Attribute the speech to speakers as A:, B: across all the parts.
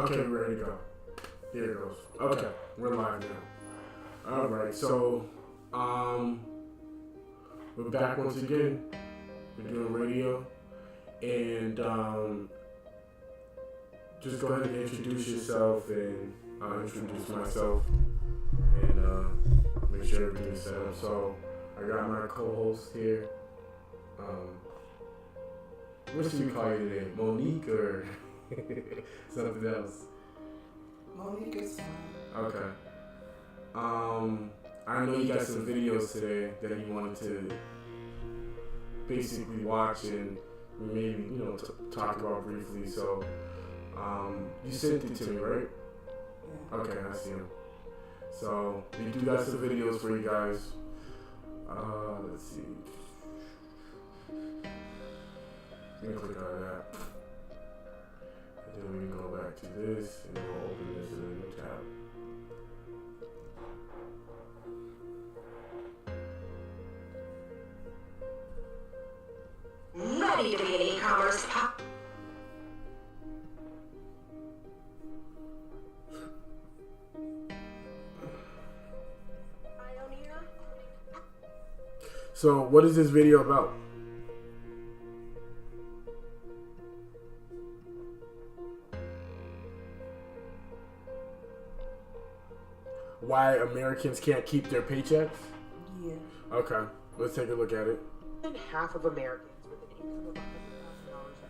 A: Okay, we're ready to go. Here it goes. Okay, we're live now. All right, so we're back once again. We're doing radio, and just go ahead and introduce yourself, and I'll introduce myself, and make sure everything's set up. So I got my co-host here. What should we call you today? Monique or something else?
B: Monique is fine.
A: Okay. I know you got some videos today that you wanted to basically watch and maybe, talk about briefly. So, you sent it to me, right?
B: Yeah.
A: Okay, I see them. So, we do got some videos for you guys. Let's see. Let me click on that. And then we can go back to this and we'll open this in a new tab.
C: Ready to be an e-commerce pioneer?
A: So, what is this video about? Why Americans can't keep their paychecks?
B: Yeah.
A: Okay, let's take a look at it.
D: More than half of Americans with an income of $100,000 a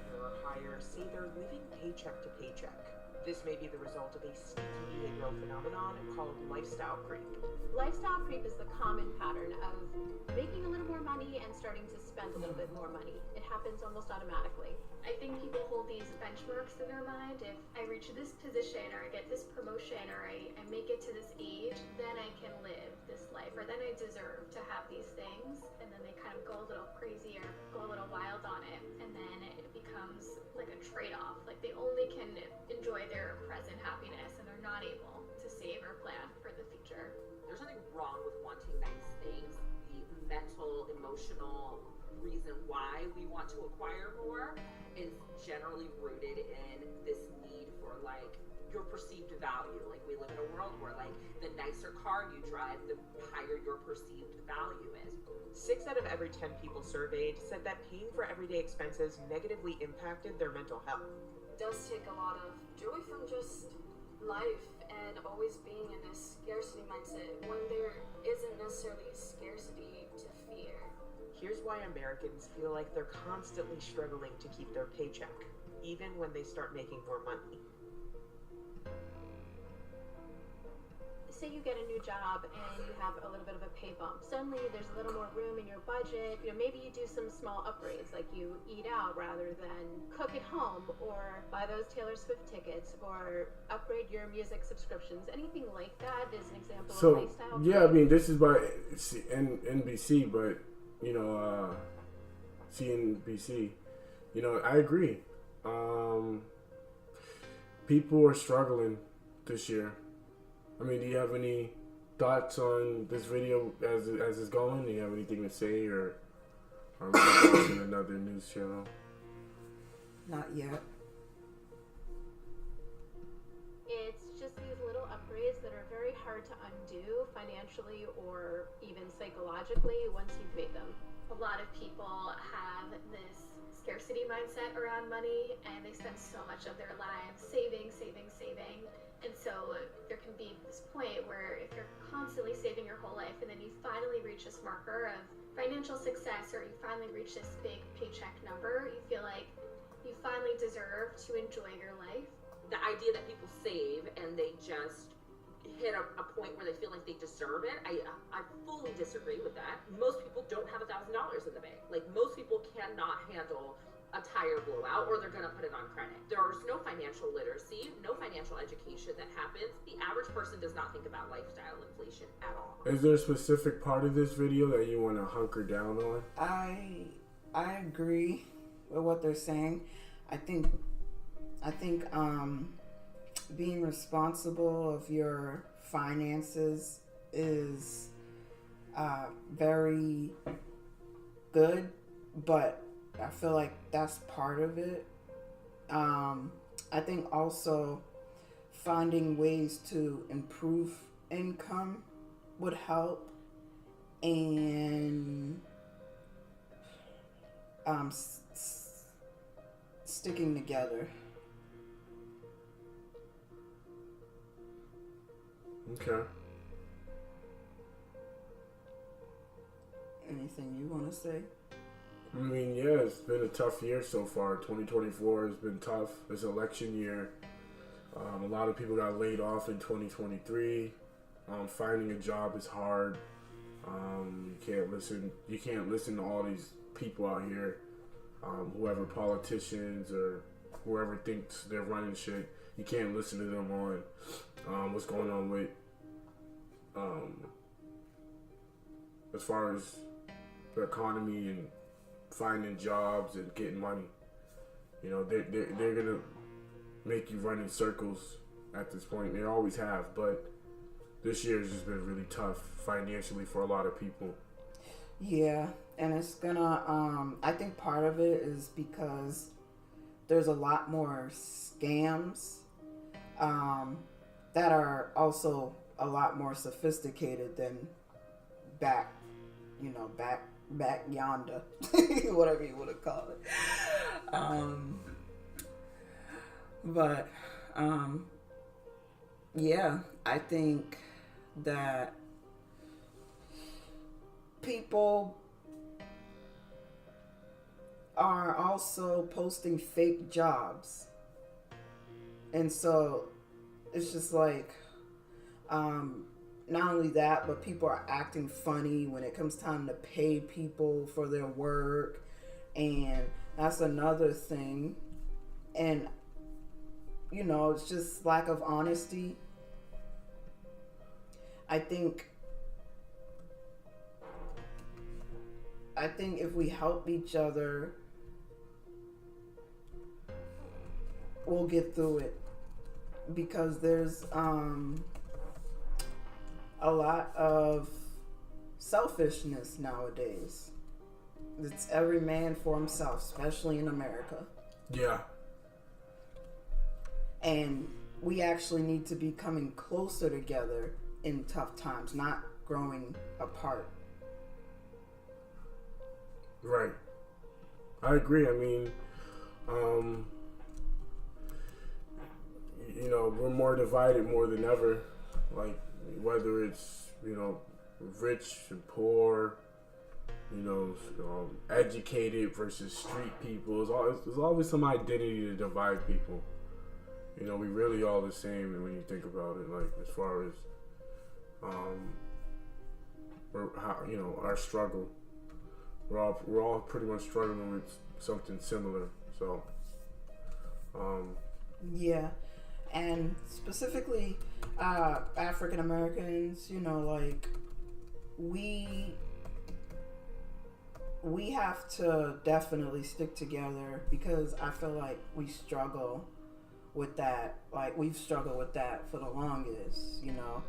D: year or higher say they're living paycheck to paycheck. This may be the result of a sneaky behavioral phenomenon called lifestyle creep.
E: Lifestyle creep is the common pattern of making a little more money and starting to spend a little bit more money. It happens almost automatically. I think people hold these benchmarks in their mind. If I reach this position or I get this promotion or I make it to this age, then I can live this life, or then I deserve to have these things. And then they kind of go a little crazy or go a little wild on it. And then it becomes like a trade-off. Like they only can enjoy their present happiness and they're not able to save or plan for the future.
F: There's nothing wrong with wanting nice things. The mental, emotional reason why we want to acquire more is generally rooted in this need for like your perceived value. Like we live in a world where like the nicer car you drive, the higher your perceived value is.
D: 6 out of every 10 people surveyed said that paying for everyday expenses negatively impacted their mental health.
G: It does take a lot of joy from just life and always being in this scarcity mindset when there isn't necessarily scarcity to fear.
D: Here's why Americans feel like they're constantly struggling to keep their paycheck, even when they start making more money.
E: Say you get a new job and you have a little bit of a pay bump. Suddenly there's a little more room in your budget. Maybe you do some small upgrades, like you eat out rather than cook at home, or buy those Taylor Swift tickets, or upgrade your music subscriptions. Anything like that is an example of lifestyle.
A: Yeah, I mean, this is by NBC, but CNBC. I agree. People are struggling this year. I mean, do you have any thoughts on this video as it's going? Do you have anything to say, or are we watching another news channel?
B: Not yet.
E: It's just these little upgrades that are very hard to undo financially or even psychologically once you've made them. A lot of people have this scarcity mindset around money, and they spend so much of their lives saving. And so there can be this point where if you're constantly saving your whole life and then you finally reach this marker of financial success, or you finally reach this big paycheck number, you feel like you finally deserve to enjoy your life.
F: The idea that people save and they just hit a point where they feel like they deserve it, I fully disagree with that. Most people don't have $1,000 in the bank. Like most people cannot handle a tire blowout, or they're going to put it on credit. There's no financial literacy, no financial education that happens. The average person does not think about lifestyle inflation at all.
A: Is there a specific part of this video that you want to hunker down on?
B: I agree with what they're saying. I think being responsible of your finances is very good, but I feel like that's part of it. I think also finding ways to improve income would help, and sticking together.
A: Okay.
B: Anything you want to say?
A: I mean, yeah, it's been a tough year so far. 2024 has been tough. It's election year. A lot of people got laid off in 2023. Finding a job is hard. You can't listen to all these people out here, whoever politicians or whoever thinks they're running shit. You can't listen to them on what's going on with as far as the economy and finding jobs and getting money. You know, they're gonna make you run in circles at this point. They always have, but this year has just been really tough financially for a lot of people.
B: Yeah, and it's gonna, I think part of it is because there's a lot more scams that are also a lot more sophisticated than back yonder, whatever you want to call it. But yeah, I think that people are also posting fake jobs, and so it's just like not only that, but people are acting funny when it comes time to pay people for their work, and that's another thing. And you know, it's just lack of honesty. I think if we help each other, we'll get through it, because there's a lot of selfishness nowadays. It's every man for himself, especially in America.
A: Yeah.
B: And we actually need to be coming closer together in tough times, not growing apart.
A: Right. I agree. I mean, you know, we're more divided more than ever. Like, whether it's, you know, rich and poor, you know, educated versus street people. There's always some identity to divide people. You know, we really all the same when you think about it. Like, as far as our struggle, we're all pretty much struggling with something similar. So,
B: yeah, and specifically African Americans, you know, like we have to definitely stick together, because I feel like we struggle with that. Like, we've struggled with that for the longest, you know.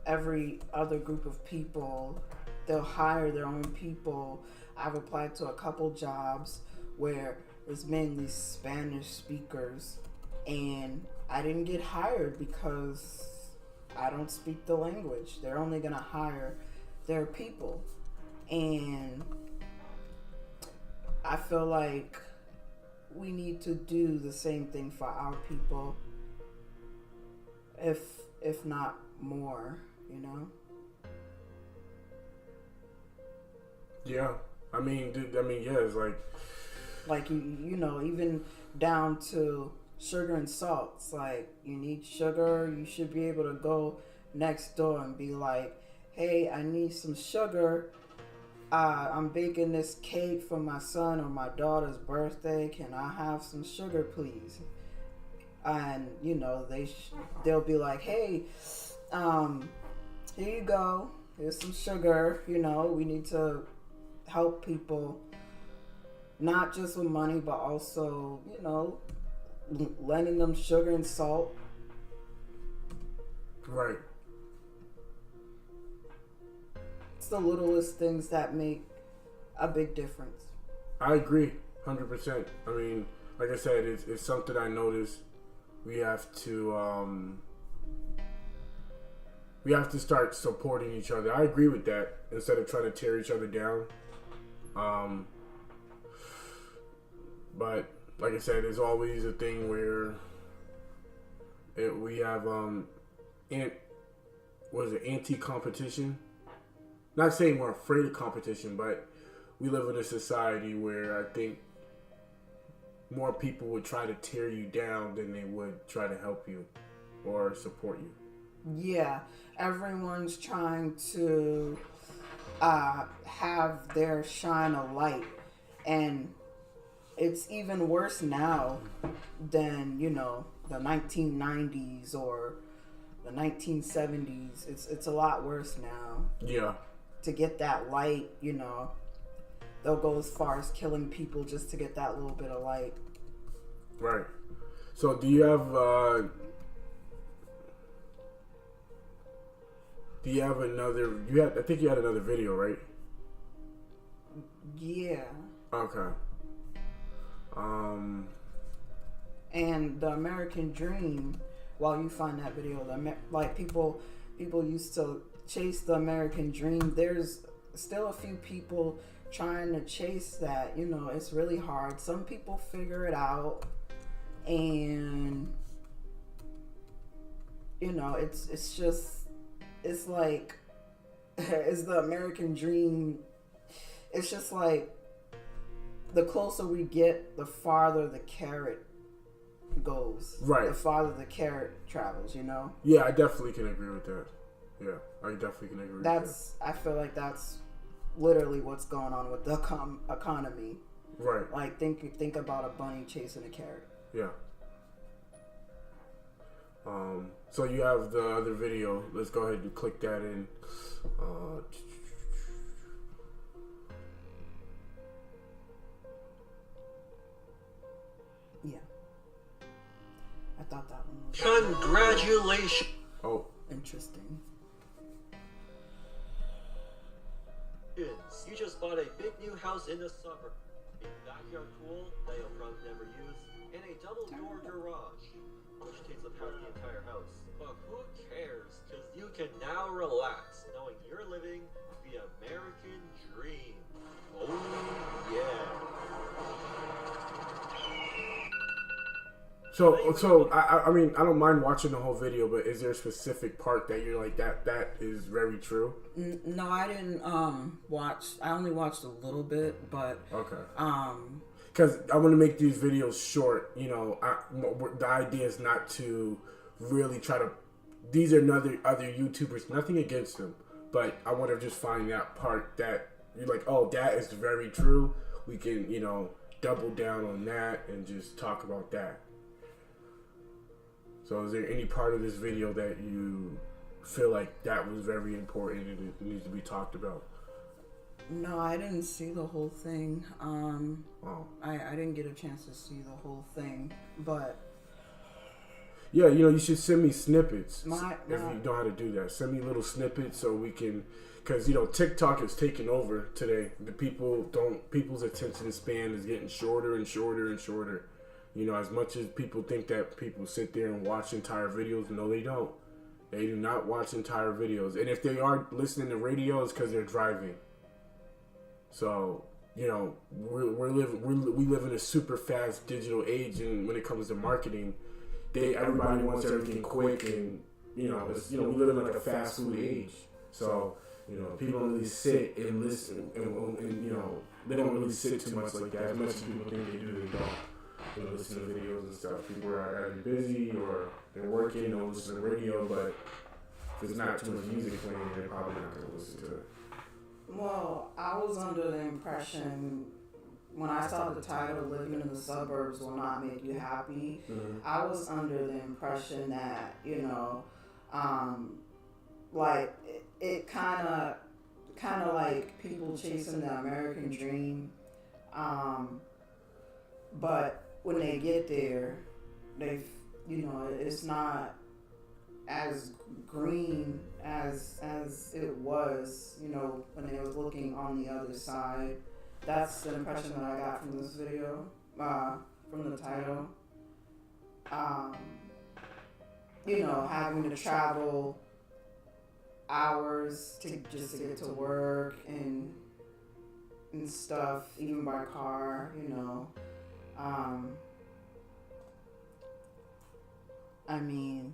B: Every other group of people, they'll hire their own people. I've applied to a couple jobs where it's mainly Spanish speakers, and I didn't get hired because I don't speak the language. They're only gonna hire their people, and I feel like we need to do the same thing for our people, if not more, you know.
A: Yeah, I mean, yeah, it's
B: like you know, even down to sugar and salt. It's like, you need sugar, you should be able to go next door and be like, hey, I need some sugar. I'm baking this cake for my son or my daughter's birthday. Can I have some sugar, please? And you know, they'll be like, hey, here you go. Here's some sugar. You know, we need to help people, not just with money, but also, you know, lending them sugar and salt.
A: right.
B: It's the littlest things that make a big difference.
A: I agree, 100%. I mean, like I said, it's something I noticed. We have to start supporting each other. I agree with that. Instead of trying to tear each other down. But like I said, there's always a thing where we have anti-competition. Not saying we're afraid of competition, but we live in a society where I think more people would try to tear you down than they would try to help you or support you.
B: Yeah, everyone's trying to have their shine a light, and it's even worse now than, you know, the 1990s or the 1970s. It's a lot worse now.
A: Yeah.
B: To get that light, you know, they'll go as far as killing people just to get that little bit of light.
A: Right. So do you have another? I think you had another video, right?
B: Yeah.
A: Okay.
B: And the American Dream. While you find that video, people used to chase the American Dream. There's still a few people trying to chase that. You know, it's really hard. Some people figure it out, and you know, it's like it's the American Dream. It's just like the closer we get, the farther the carrot goes.
A: Right.
B: The farther the carrot travels, you know?
A: Yeah, I definitely can agree with that. Yeah, I definitely can agree with that.
B: I feel like that's literally what's going on with the economy.
A: Right.
B: Like, think about a bunny chasing a carrot.
A: Yeah. So you have the other video. Let's go ahead and click that in.
B: Yeah. I thought that one was
H: Congratulations!
A: Oh.
B: interesting.
H: You just bought a big new house in the suburb. A backyard pool that you'll probably never use, and a double-door garage, which takes up half the entire house. But who cares? Because you can now relax knowing you're living the American dream. Oh yeah.
A: So I mean, I don't mind watching the whole video, but is there a specific part that you're like, that is very true?
B: No, I didn't watch. I only watched a little bit, but
A: okay. Because I want to make these videos short. You know, the idea is not to really try to. These are other YouTubers. Nothing against them, but I want to just find that part that you're like, oh, that is very true. We can, you know, double down on that and just talk about that. So is there any part of this video that you feel like that was very important and it needs to be talked about?
B: No, I didn't see the whole thing.
A: Oh.
B: I didn't get a chance to see the whole thing, but
A: yeah, you know, you should send me snippets if you know how to do that. Send me little snippets so we can, because you know TikTok is taking over today. People's attention span is getting shorter and shorter and shorter. You know, as much as people think that people sit there and watch entire videos, no, they don't. They do not watch entire videos. And if they are listening to radio, it's because they're driving. So, you know, we live in a super fast digital age, and when it comes to marketing, everybody wants everything quick, and you know, we live in like a fast food age. So, you know, people don't really sit and listen, and you know, they don't really sit too much like that. As much as people think they do, they don't. You know, listen to videos and stuff. People are either busy or they're working or listen to the radio, but if there's not too much music playing, they're probably not going to listen to it.
B: well, I was under the impression when I saw the title "Living in the Suburbs Will Not Make You Happy," I was under the impression that, you know, like it kind of like people chasing the American dream, but when they get there, it's not as green as it was, you know, when they was looking on the other side. That's the impression that I got from this video. from the title. You know, having to travel hours to get to work and stuff, even by car, you know. I mean,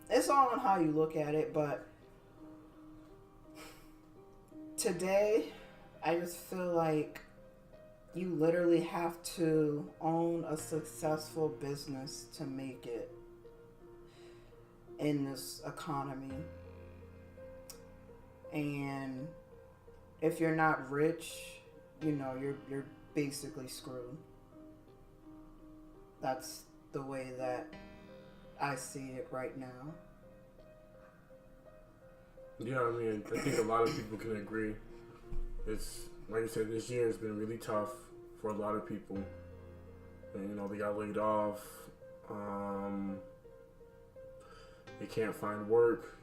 B: it's all on how you look at it, but today, I just feel like you literally have to own a successful business to make it in this economy. And if you're not rich, you know, you're basically screwed. That's the way that I see it right now.
A: Yeah, I mean, I think a lot of people can agree. It's, like I said, this year has been really tough for a lot of people. And, you know, they got laid off. They can't find work.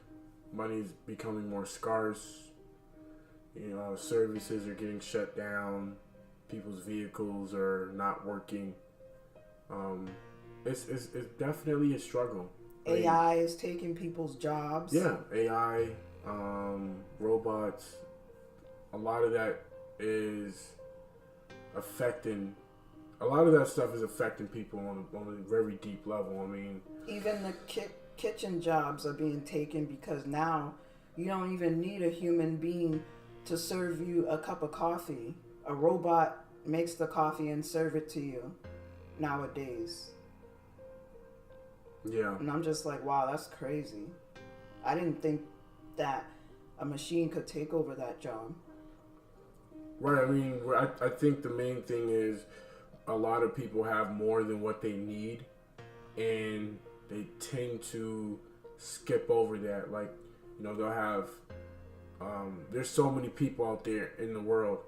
A: Money's becoming more scarce. You know, services are getting shut down. People's vehicles are not working. It's definitely a struggle.
B: AI is taking people's jobs.
A: Yeah, AI, robots. A lot of that is affecting. A lot of that stuff is affecting people on a very deep level. I mean,
B: even the kitchen jobs are being taken because now you don't even need a human being to serve you a cup of coffee. A robot makes the coffee and serve it to you nowadays.
A: Yeah.
B: And I'm just like, wow, that's crazy. I didn't think that a machine could take over that job.
A: Right. I mean, I think the main thing is a lot of people have more than what they need, and they tend to skip over that. Like, you know, they'll have, there's so many people out there in the world,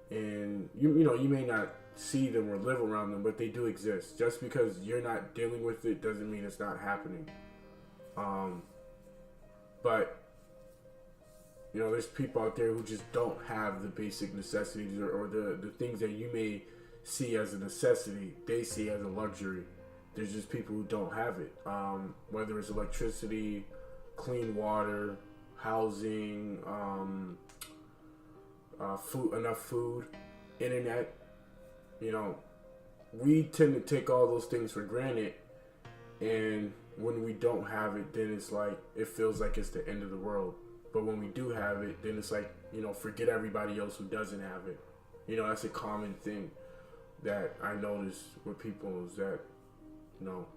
A: and you know, you may not see them or live around them, but they do exist. Just because you're not dealing with it doesn't mean it's not happening. But you know, there's people out there who just don't have the basic necessities or the things that you may see as a necessity, they see as a luxury. There's just people who don't have it. Whether it's electricity, clean water, housing, enough food, internet. You know, we tend to take all those things for granted, and when we don't have it, then it's like, it feels like it's the end of the world. But when we do have it, then it's like, you know, forget everybody else who doesn't have it. You know, that's a common thing that I notice with people is that, you know,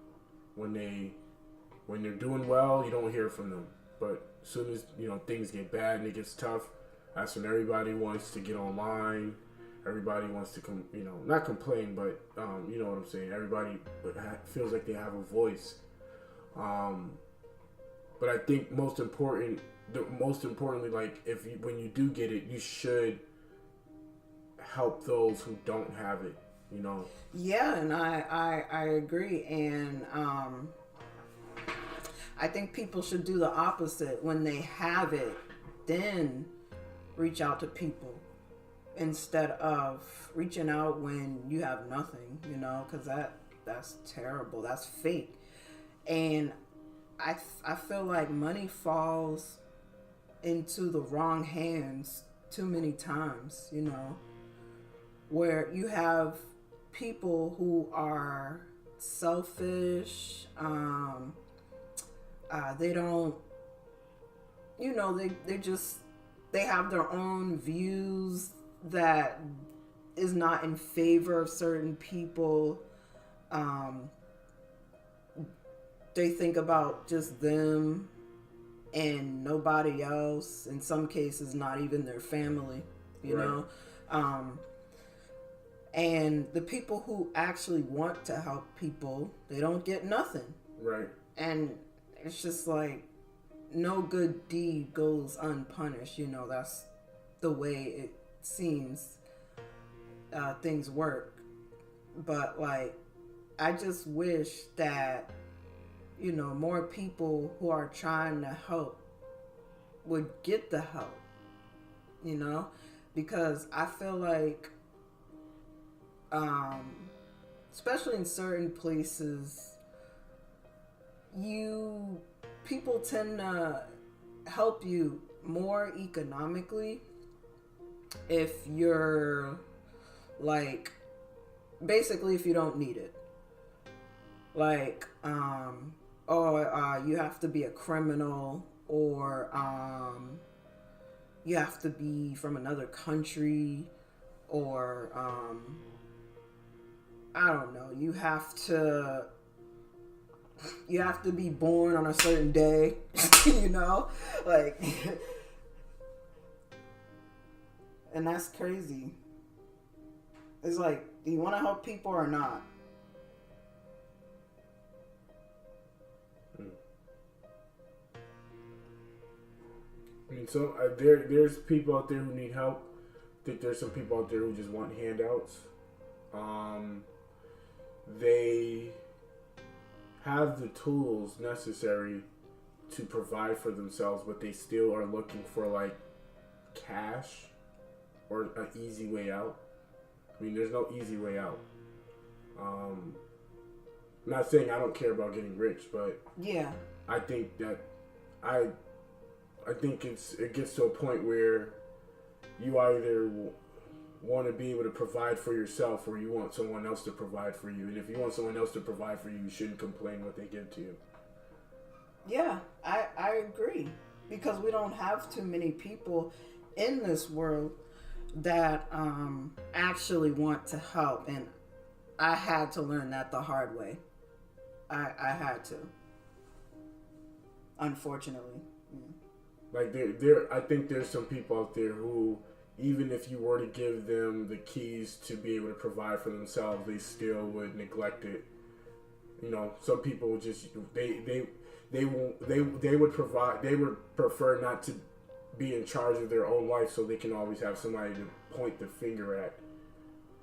A: when they're doing well, you don't hear from them. But as soon as, you know, things get bad and it gets tough, that's when everybody wants to get online. Everybody wants to not complain, but you know what I'm saying. Everybody feels like they have a voice. But I think most importantly, like when you do get it, you should help those who don't have it. You know.
B: Yeah, and I agree, and I think people should do the opposite. When they have it, then reach out to people instead of reaching out when you have nothing. You know, because that's terrible. That's fake, and I feel like money falls into the wrong hands too many times, you know, where you have people who are selfish, they don't, you know, they have their own views that is not in favor of certain people. They think about just them and nobody else. In some cases, not even their family, you know. And the people who actually want to help people, they don't get nothing.
A: Right.
B: And it's just like, no good deed goes unpunished. You know, that's the way it seems things work. But, like, I just wish that, you know, more people who are trying to help would get the help, you know, because I feel like especially in certain places, people tend to help you more economically if you're like, basically if you don't need it. Like, you have to be a criminal, or you have to be from another country, or I don't know, you have to be born on a certain day, you know, like, and that's crazy. It's like, do you want to help people or not?
A: I mean, so there's people out there who need help. I think there's some people out there who just want handouts. They have the tools necessary to provide for themselves, but they still are looking for like cash or an easy way out. I mean, there's no easy way out. I'm not saying I don't care about getting rich, but
B: yeah,
A: I think that I think it gets to a point where you either want to be able to provide for yourself, or you want someone else to provide for you. And if you want someone else to provide for you, you shouldn't complain what they give to you.
B: Yeah, I agree. Because we don't have too many people in this world that actually want to help. And I had to learn that the hard way. I had to. Unfortunately.
A: Like I think there's some people out there who, even if you were to give them the keys to be able to provide for themselves, they still would neglect it. You know, some people just they would prefer not to be in charge of their own life, so they can always have somebody to point the finger at.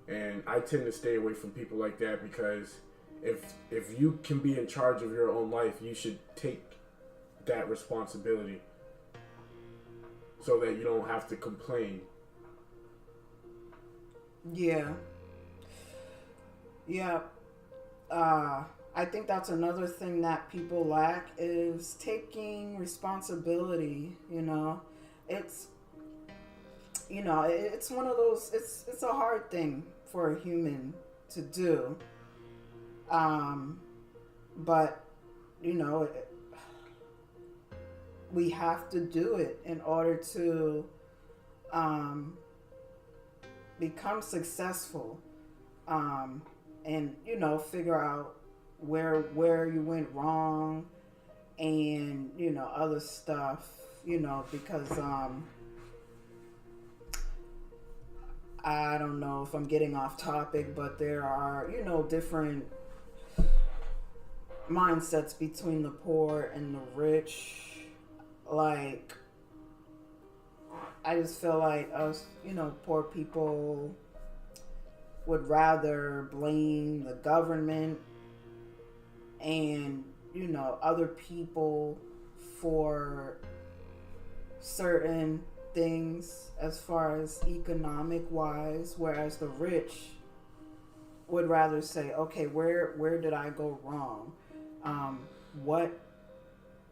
A: And I tend to stay away from people like that, because if you can be in charge of your own life, you should take that responsibility, so that you don't have to complain.
B: Yeah. I think that's another thing that people lack, is taking responsibility. You know, it's one of those. It's a hard thing for a human to do. But we have to do it in order to become successful, and figure out where you went wrong, and other stuff, because I don't know if I'm getting off topic, but there are different mindsets between the poor and the rich. Like, I just feel like us, poor people would rather blame the government and, other people for certain things as far as economic wise, whereas the rich would rather say, okay, where did I go wrong? What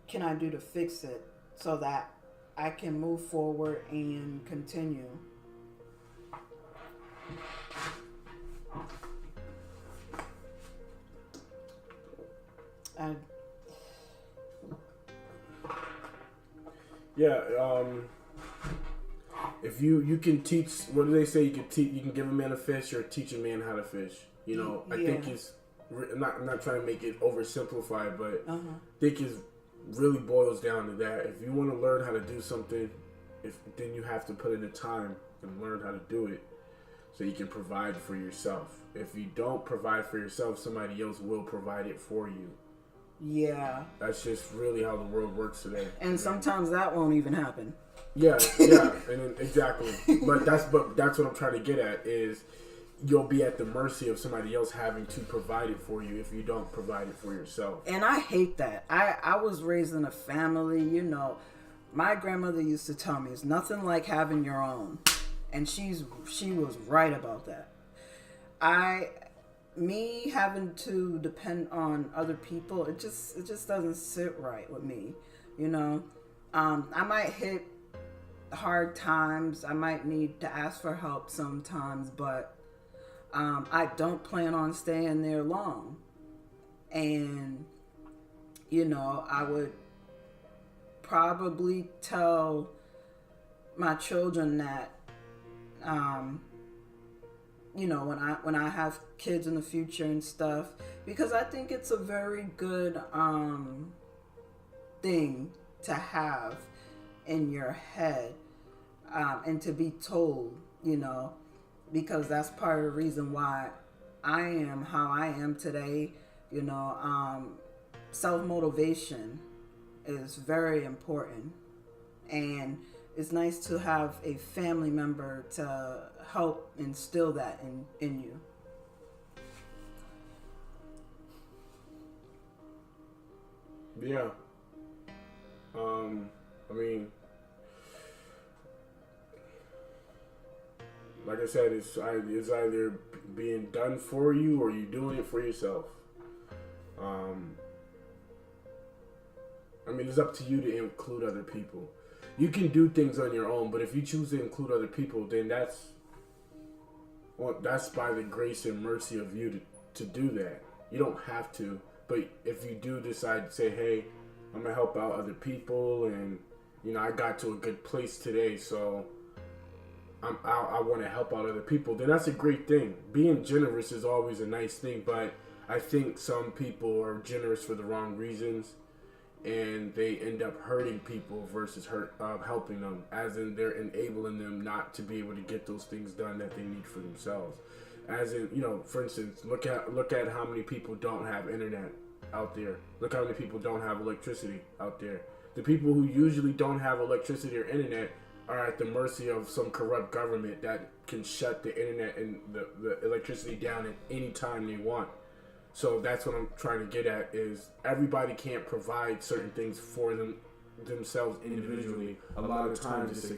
B: can I do to fix it so that I can move forward and continue?
A: If you can teach, what do they say? You can give a man a fish or teach a man how to fish. I think it's. I'm not trying to make it oversimplified, but I think it really boils down to that. If you want to learn how to do something, then you have to put in the time and learn how to do it, so you can provide for yourself. If you don't provide for yourself, somebody else will provide it for you. Yeah. That's just really how the world works today.
B: And sometimes that won't even happen.
A: Yeah, and exactly. But that's what I'm trying to get at, is you'll be at the mercy of somebody else having to provide it for you if you don't provide it for yourself.
B: And I hate that. I was raised in a family, my grandmother used to tell me it's nothing like having your own. And she was right about that. Me having to depend on other people, it just doesn't sit right with me, you know. I might hit hard times. I might need to ask for help sometimes, but I don't plan on staying there long. And, you know, I would probably tell my children that, you know, when I have kids in the future and stuff, because I think it's a very good thing to have in your head, and to be told, you know, because that's part of the reason why I am how I am today. You know, self-motivation is very important, and it's nice to have a family member to help instill that in you.
A: Yeah. I mean, like I said, it's either being done for you or you doing it for yourself. I mean, it's up to you to include other people. You can do things on your own, but if you choose to include other people, then that's by the grace and mercy of you to do that. You don't have to, but if you do decide to say, hey, I'm going to help out other people, and, you know, I got to a good place today, so I want to help out other people, then that's a great thing. Being generous is always a nice thing, but I think some people are generous for the wrong reasons, and they end up hurting people versus helping them, as in they're enabling them not to be able to get those things done that they need for themselves. As in, you know, for instance, look at how many people don't have internet out there. Look how many people don't have electricity out there. The people who usually don't have electricity or internet are at the mercy of some corrupt government that can shut the internet and the electricity down at any time they want. So that's what I'm trying to get at, is everybody can't provide certain things for themselves individually. A lot of times it's a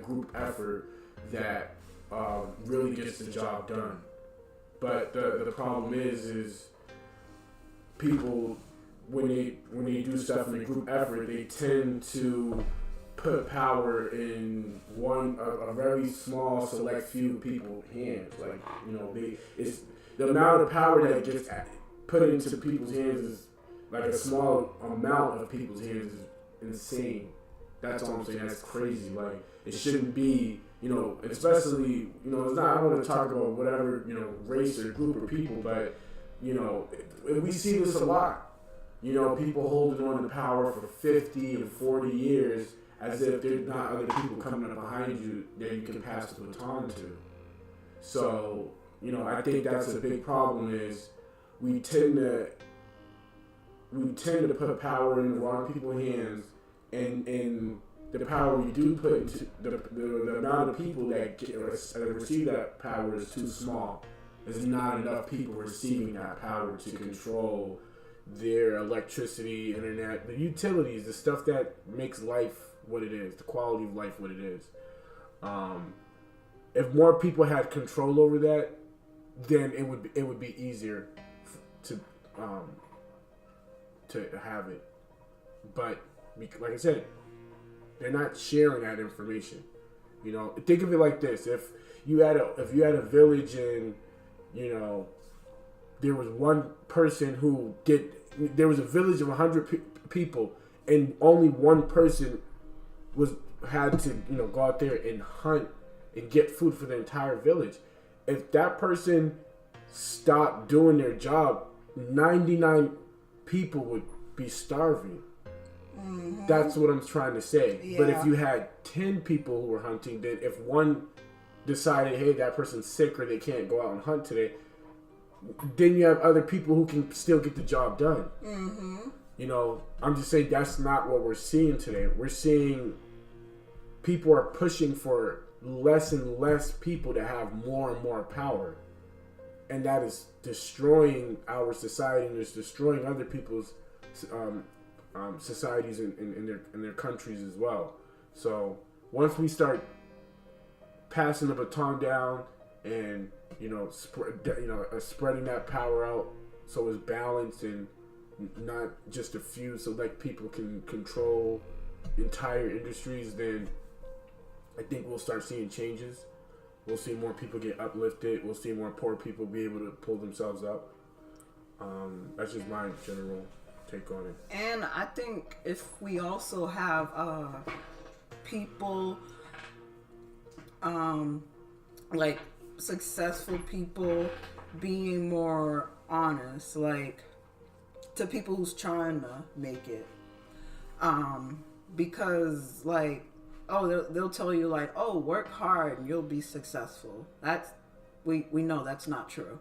A: group effort that really gets the job done. But the problem is people, when they do stuff in a group effort, they tend to put power in a very small select few people's hands. Like, you know, it's the amount of power that gets put into people's hands is like a small amount of people's hands is insane. That's all I'm saying. That's crazy. Like, it shouldn't be, you know, especially, you know, it's not, I don't want to talk about whatever, you know, race or group of people, but, you know, we see this a lot. You know, people holding on to power for 50 and 40 years as if there's not other people coming up behind you that you can pass the baton to. So, you know, I think that's a big problem, is we tend to put power in the wrong people's hands, and the power we do put into the amount of people that receive that power is too small. There's not enough people receiving that power to control their electricity, internet, the utilities, the stuff that makes life what it is, the quality of life what it is. If more people had control over that, then it would be easier to have it. But like I said, they're not sharing that information. You know, think of it like this: if you had a village and, you know, there was one person there was a village of 100 people, and only one person had to, you know, go out there and hunt and get food for the entire village. If that person stopped doing their job, 99 people would be starving. Mm-hmm. That's what I'm trying to say. Yeah. But if you had 10 people who were hunting, then if one decided, hey, that person's sick or they can't go out and hunt today, then you have other people who can still get the job done. Mm-hmm. You know, I'm just saying that's not what we're seeing today. We're seeing people are pushing for less and less people to have more and more power. And that is destroying our society, and it's destroying other people's societies in their countries as well. So once we start passing the baton down and spreading that power out so it's balanced and not just a few, so like people can control entire industries, then I think we'll start seeing changes. We'll see more people get uplifted. We'll see more poor people be able to pull themselves up. That's just my general take on it.
B: And I think if we also have people, like successful people being more honest, like to people who's trying to make it, because like, they'll tell you like, oh, work hard and you'll be successful. That's we know that's not true.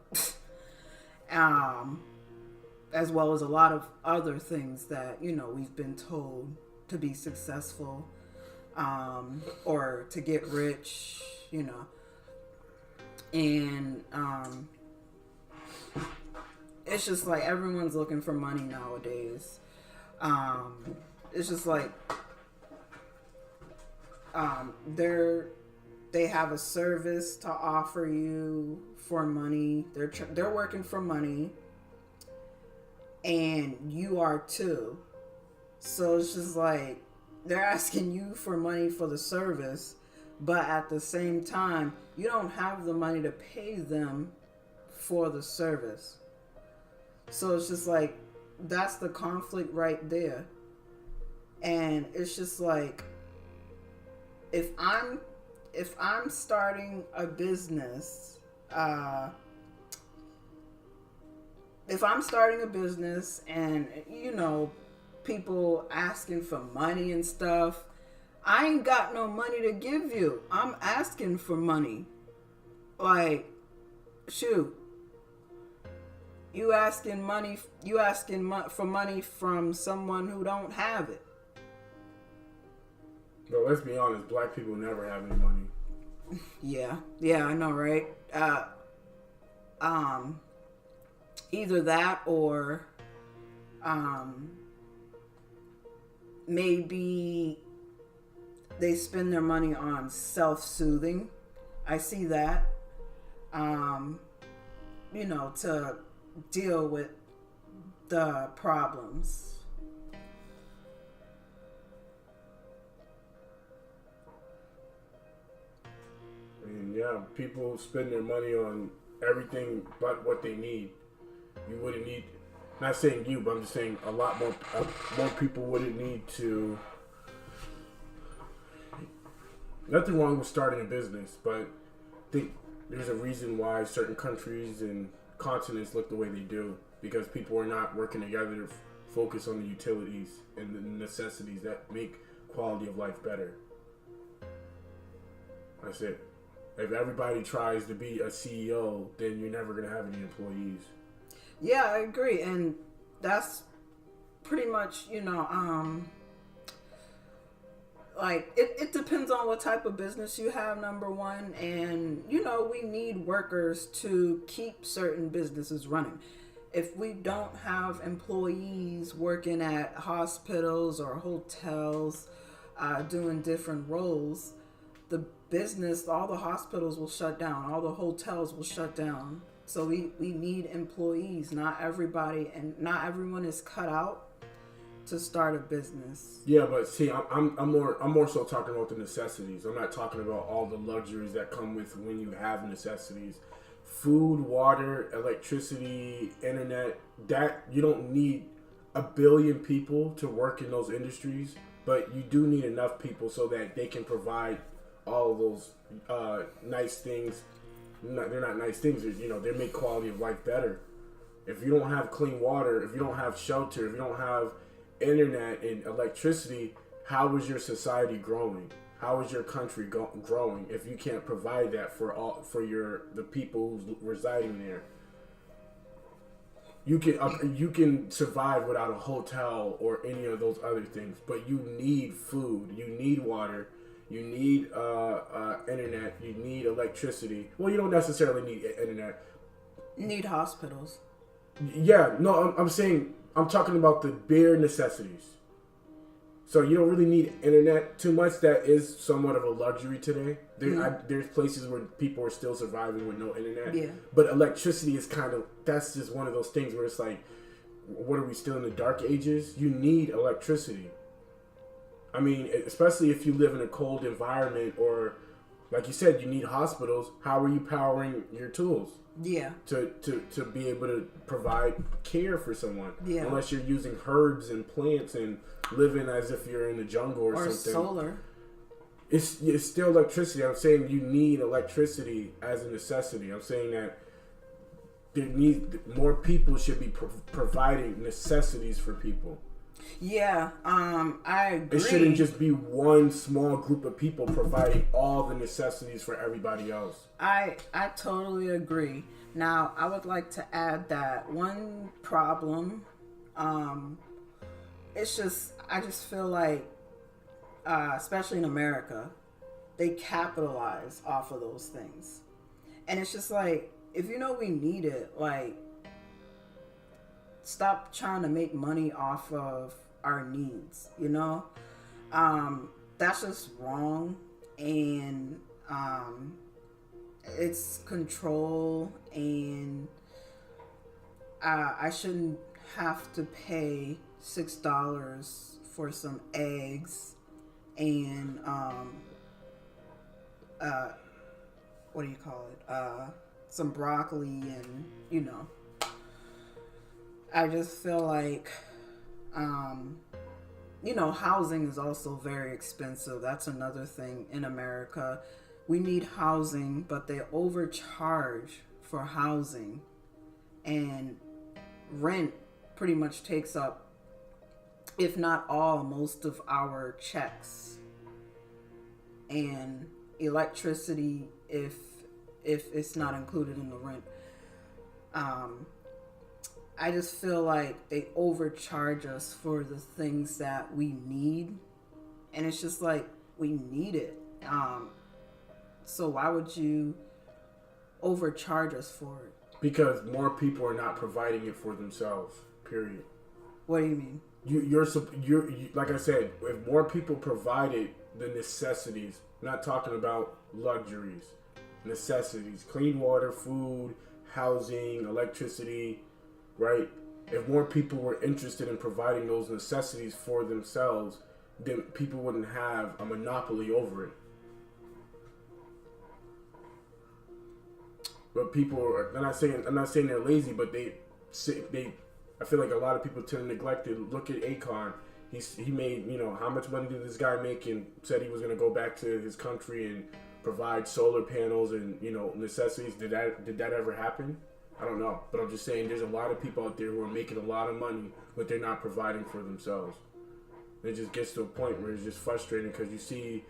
B: As well as a lot of other things that we've been told to be successful, or to get rich, and it's just like everyone's looking for money nowadays. It's just like they have a service to offer you for money. They're working for money, and you are too. So it's just like they're asking you for money for the service, but at the same time, you don't have the money to pay them for the service. So it's just like, that's the conflict right there. And it's just like, if I'm starting a business, and people asking for money and stuff, I ain't got no money to give you. I'm asking for money. Like, shoot. You asking for money from someone who don't have it.
A: But let's be honest, black people never have any money.
B: Yeah, I know, right? Either that or maybe they spend their money on self-soothing. I see that. To deal with the problems.
A: I mean, yeah, people spend their money on everything but what they need. You wouldn't need, not saying you, but I'm just saying a lot more people wouldn't need to. Nothing wrong with starting a business, but I think there's a reason why certain countries and continents look the way they do, because people are not working together to focus on the utilities and the necessities that make quality of life better. That's it. If everybody tries to be a CEO, then you're never going to have any employees.
B: Yeah, I agree. And that's pretty much, like, it depends on what type of business you have, number one. And, we need workers to keep certain businesses running. If we don't have employees working at hospitals or hotels, doing different roles, the business, all the hospitals will shut down, all the hotels will shut down. So we need employees. Not everybody and not everyone is cut out to start a business.
A: Yeah, but see, I'm more so talking about the necessities. I'm not talking about all the luxuries that come with when you have necessities. Food, water, electricity, internet, that you don't need 1 billion people to work in those industries, but you do need enough people so that they can provide all of those nice things. They're not nice things. They make quality of life better. If you don't have clean water, if you don't have shelter, if you don't have internet and electricity, how is your society growing? How is your country growing if you can't provide that for the people who's residing there? You can survive without a hotel or any of those other things, but you need food, you need water, you need internet, you need electricity. Well, you don't necessarily need internet.
B: You need hospitals.
A: Yeah, no, I'm saying, I'm talking about the bare necessities. So you don't really need internet too much. That is somewhat of a luxury today. There's places where people are still surviving with no internet.
B: Yeah.
A: But electricity is that's just one of those things where it's like, what are we still in the dark ages? You need electricity. I mean, especially if you live in a cold environment or, like you said, you need hospitals. How are you powering your tools?
B: Yeah.
A: To be able to provide care for someone.
B: Yeah.
A: Unless you're using herbs and plants and living as if you're in the jungle or something.
B: Or solar.
A: It's still electricity. I'm saying you need electricity as a necessity. I'm saying that more people should be providing necessities for people.
B: Yeah, I agree.
A: It shouldn't just be one small group of people providing all the necessities for everybody else.
B: I totally agree. Now, I would like to add that one problem, I just feel like, especially in America, they capitalize off of those things. And it's just like, if you know we need it, like, stop trying to make money off of our needs, you know? That's just wrong. And it's control, and I shouldn't have to pay $6 for some eggs and what do you call it? Some broccoli, and you know. I just feel like, you know, housing is also very expensive. That's another thing in America. We need housing, but they overcharge for housing. And rent pretty much takes up, if not all, most of our checks. And electricity, if it's not included in the rent. I just feel like they overcharge us for the things that we need. And it's just like, we need it. So why would you overcharge us for it?
A: Because more people are not providing it for themselves, period.
B: What do you mean?
A: You're like I said, if more people provided the necessities, I'm not talking about luxuries, necessities, clean water, food, housing, electricity, right? If more people were interested in providing those necessities for themselves, then people wouldn't have a monopoly over it. But people are, I'm not saying they're lazy, but they I feel like a lot of people tend to neglect it. Look at Akon. He made, you know, how much money did this guy make, and said he was going to go back to his country and provide solar panels and, you know, necessities. Did that ever happen? I don't know, but I'm just saying there's a lot of people out there who are making a lot of money, but they're not providing for themselves. It just gets to a point where it's just frustrating because you see,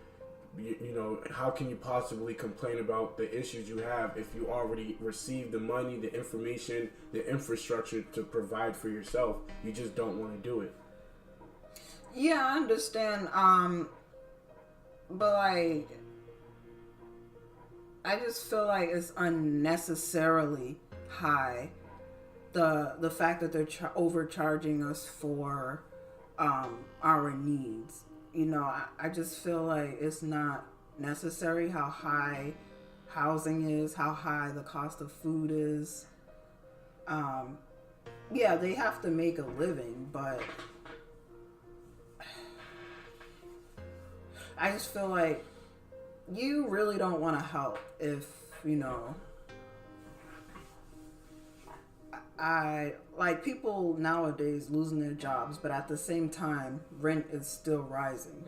A: you know, how can you possibly complain about the issues you have if you already received the money, the information, the infrastructure to provide for yourself? You just don't want to do it.
B: Yeah, I understand. But like, I just feel like it's unnecessarily high. The fact that they're overcharging us for our needs. You know, I just feel like it's not necessary how high housing is, how high the cost of food is. Yeah, they have to make a living, but I just feel like you really don't want to help if, you know, I like people nowadays losing their jobs, but at the same time, rent is still rising.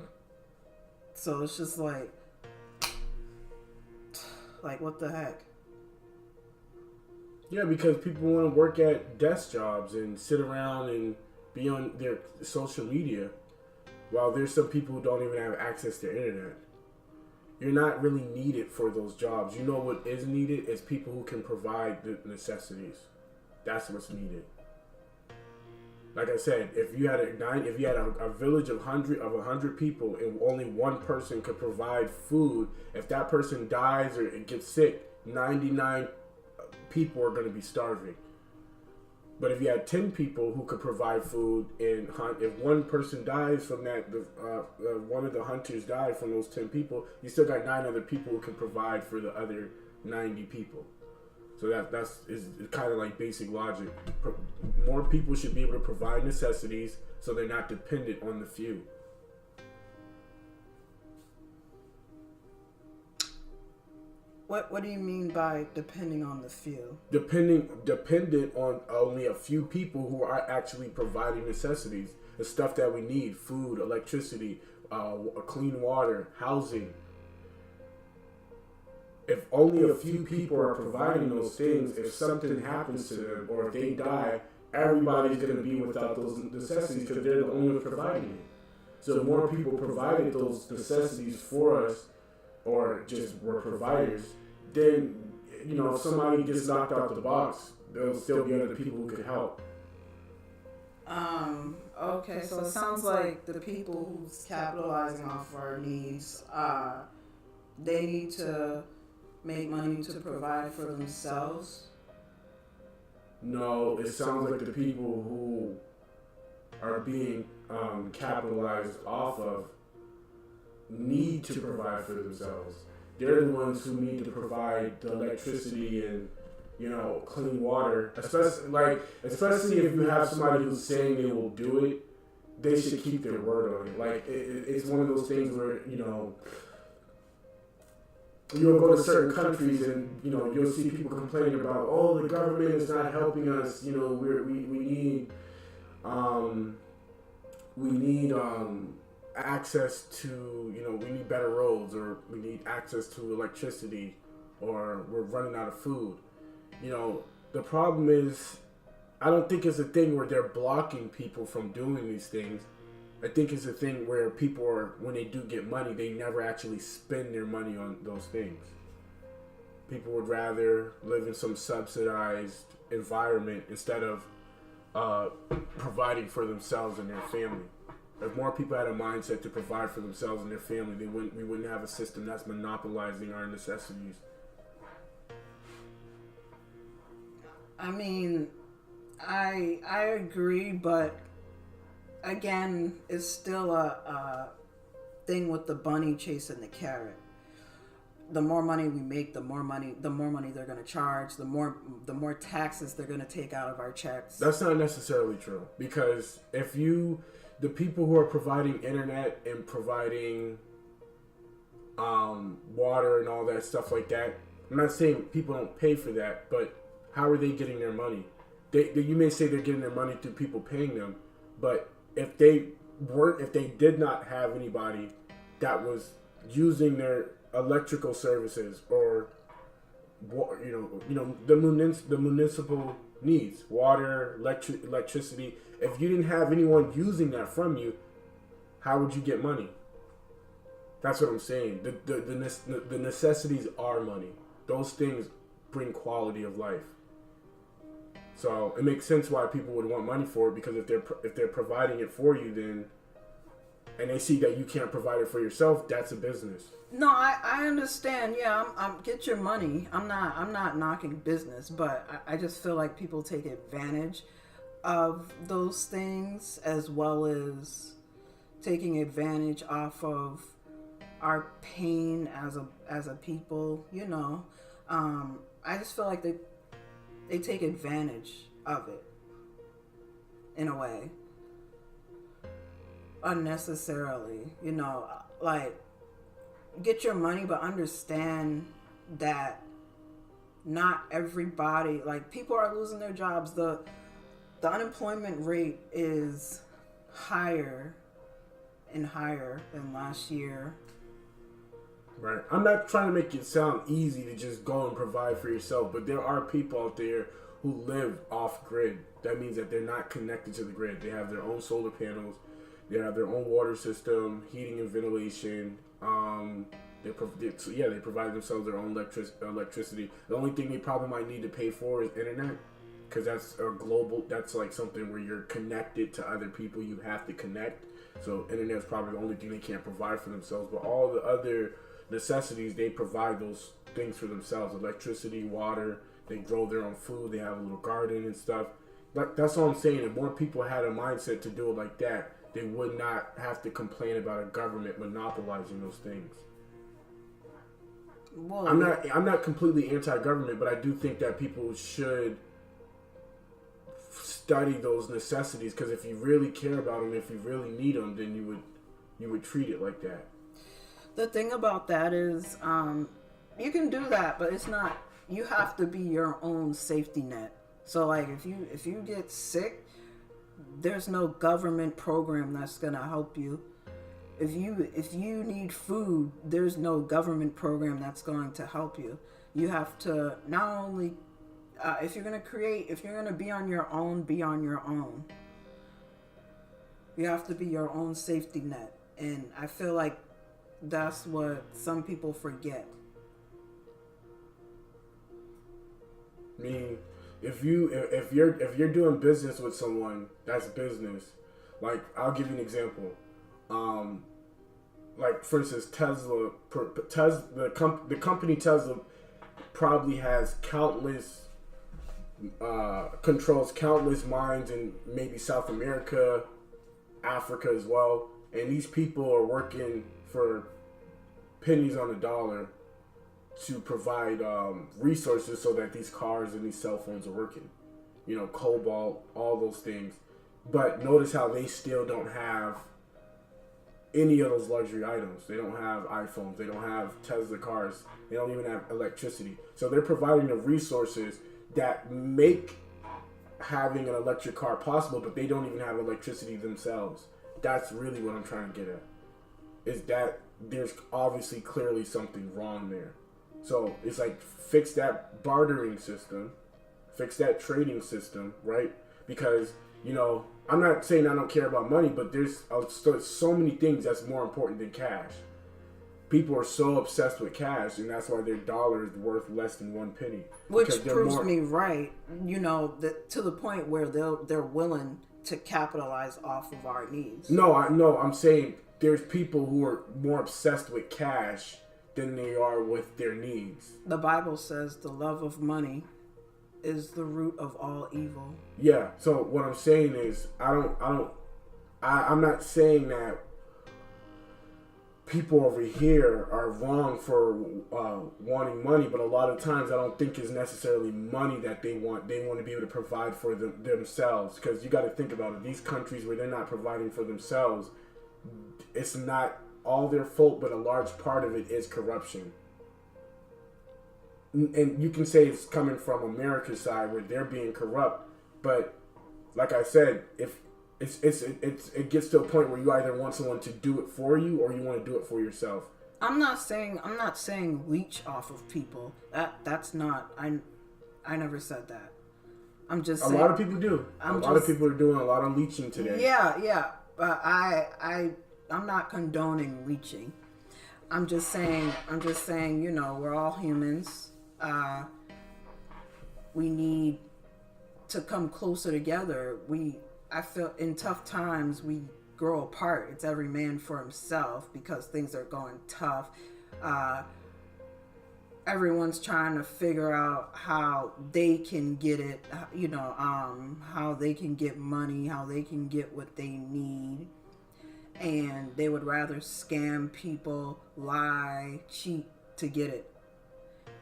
B: So it's just like what the heck?
A: Yeah, because people want to work at desk jobs and sit around and be on their social media, while there's some people who don't even have access to internet. You're not really needed for those jobs. You know what is needed is people who can provide the necessities. That's what's needed. Like I said, if you had a village of 100 people and only one person could provide food, if that person dies or gets sick, 99 people are going to be starving. But if you had 10 people who could provide food and hunt, if one person dies from that, one of the hunters died from those 10 people, you still got 9 other people who can provide for the other 90 people. So that's kind of like basic logic. More people should be able to provide necessities so they're not dependent on the few.
B: What do you mean by depending on the few?
A: Dependent on only a few people who are actually providing necessities, the stuff that we need: food, electricity, clean water, housing. If only a few people are providing those things, if something happens to them or if they die, everybody's going to be without those necessities because they're the only ones providing it. So more people provided those necessities for us, or just were providers, then, if somebody gets knocked out the box, there'll still be other people who could help.
B: Okay, so it sounds like the people who's capitalizing off our needs, they need to make money to provide for themselves.
A: No, it sounds like the people who are being capitalized off of need to provide for themselves. They're the ones who need to provide the electricity and, clean water. Especially if you have somebody who's saying they will do it, they should keep their word on it. Like, it's one of those things where, you'll go to certain countries and, you'll see people complaining about, oh, the government is not helping us. We need access to, we need better roads, or we need access to electricity, or we're running out of food. The problem is, I don't think it's a thing where they're blocking people from doing these things. I think it's a thing where people are, when they do get money, they never actually spend their money on those things. People would rather live in some subsidized environment instead of providing for themselves and their family. If more people had a mindset to provide for themselves and their family, we wouldn't have a system that's monopolizing our necessities.
B: I mean, I agree, but again, it's still a thing with the bunny chasing the carrot. The more money we make, the more money they're going to charge. The more taxes they're going to take out of our checks.
A: That's not necessarily true, because the people who are providing internet and providing water and all that stuff like that, I'm not saying people don't pay for that, but how are they getting their money? You may say they're getting their money through people paying them, but if they did not have anybody that was using their electrical services, or the municipal needs, water, electricity, if you didn't have anyone using that from you, how would you get money? That's what I'm saying. The necessities are money. Those things bring quality of life. So it makes sense why people would want money for it, because if they're providing it for you, then, and they see that you can't provide it for yourself, that's a business.
B: No, I understand. Yeah, I'm get your money. I'm not knocking business, but I just feel like people take advantage of those things, as well as taking advantage off of our pain as a people. I just feel like they take advantage of it in a way, unnecessarily. Like, get your money, but understand that not everybody, like, people are losing their jobs. The unemployment rate is higher and higher than last year.
A: Right. I'm not trying to make it sound easy to just go and provide for yourself, but there are people out there who live off grid. That means that they're not connected to the grid. They have their own solar panels. They have their own water system, heating and ventilation. They provide themselves their own electricity. The only thing they probably might need to pay for is internet, because that's that's like something where you're connected to other people. You have to connect. So internet is probably the only thing they can't provide for themselves. But all the other necessities, they provide those things for themselves. Electricity, water, they grow their own food, they have a little garden and stuff. that's all I'm saying. If more people had a mindset to do it like that, they would not have to complain about a government monopolizing those things.
B: Well,
A: I'm not completely anti-government, but I do think that people should study those necessities, because if you really care about them, if you really need them, then you would treat it like that.
B: The thing about that is, you can do that, but it's not. You have to be your own safety net. So, like, if you get sick, there's no government program that's gonna help you. If you need food, there's no government program that's going to help you. You have to not only if you're gonna be on your own, be on your own. You have to be your own safety net, and I feel like that's what some people forget.
A: I mean, if you're doing business with someone, that's business. Like, I'll give you an example. Like, for instance, Tesla, the company Tesla probably has controls countless mines in maybe South America, Africa as well. And these people are working for pennies on the dollar to provide resources so that these cars and these cell phones are working. You know, cobalt, all those things. But notice how they still don't have any of those luxury items. They don't have iPhones. They don't have Tesla cars. They don't even have electricity. So they're providing the resources that make having an electric car possible, but they don't even have electricity themselves. That's really what I'm trying to get at. Is that there's obviously clearly something wrong there. So it's like, fix that bartering system, fix that trading system, right? Because, you know, I'm not saying I don't care about money, but there's so many things that's more important than cash. People are so obsessed with cash, and that's why their dollar is worth less than 1 penny.
B: Which proves me right, you know, to the point where they're willing to capitalize off of our needs.
A: No, I'm saying there's people who are more obsessed with cash than they are with their needs.
B: The Bible says the love of money is the root of all evil.
A: Yeah. So what I'm saying is, I'm not saying that people over here are wrong for wanting money, but a lot of times I don't think it's necessarily money that they want. They want to be able to provide for themselves, because you got to think about it. These countries where they're not providing for themselves, it's not all their fault, but a large part of it is corruption. And you can say it's coming from America's side where they're being corrupt, but like I said, if it gets to a point where you either want someone to do it for you or you want to do it for yourself.
B: I'm not saying leech off of people. That's not. I never said that. I'm just saying,
A: a lot of people do. A lot of people are doing a lot of leeching today.
B: Yeah. But I'm not condoning leeching. I'm just saying, you know, we're all humans. We need to come closer together. I feel in tough times we grow apart. It's every man for himself because things are going tough. Everyone's trying to figure out how they can get it, you know, how they can get money, how they can get what they need. And they would rather scam people, lie, cheat to get it.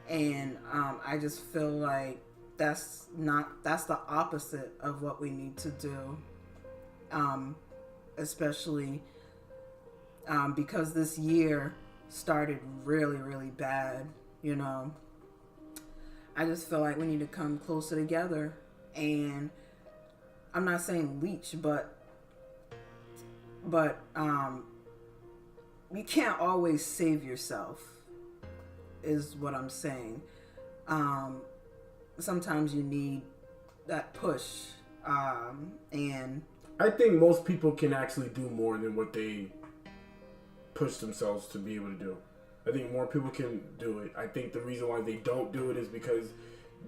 B: And I just feel like that's the opposite of what we need to do. Especially because this year started really, really bad, you know. I just feel like we need to come closer together. And I'm not saying leech, but you can't always save yourself, is what I'm saying. Sometimes you need that push. And
A: I think most people can actually do more than what they push themselves to be able to do. I think more people can do it. I think the reason why they don't do it is because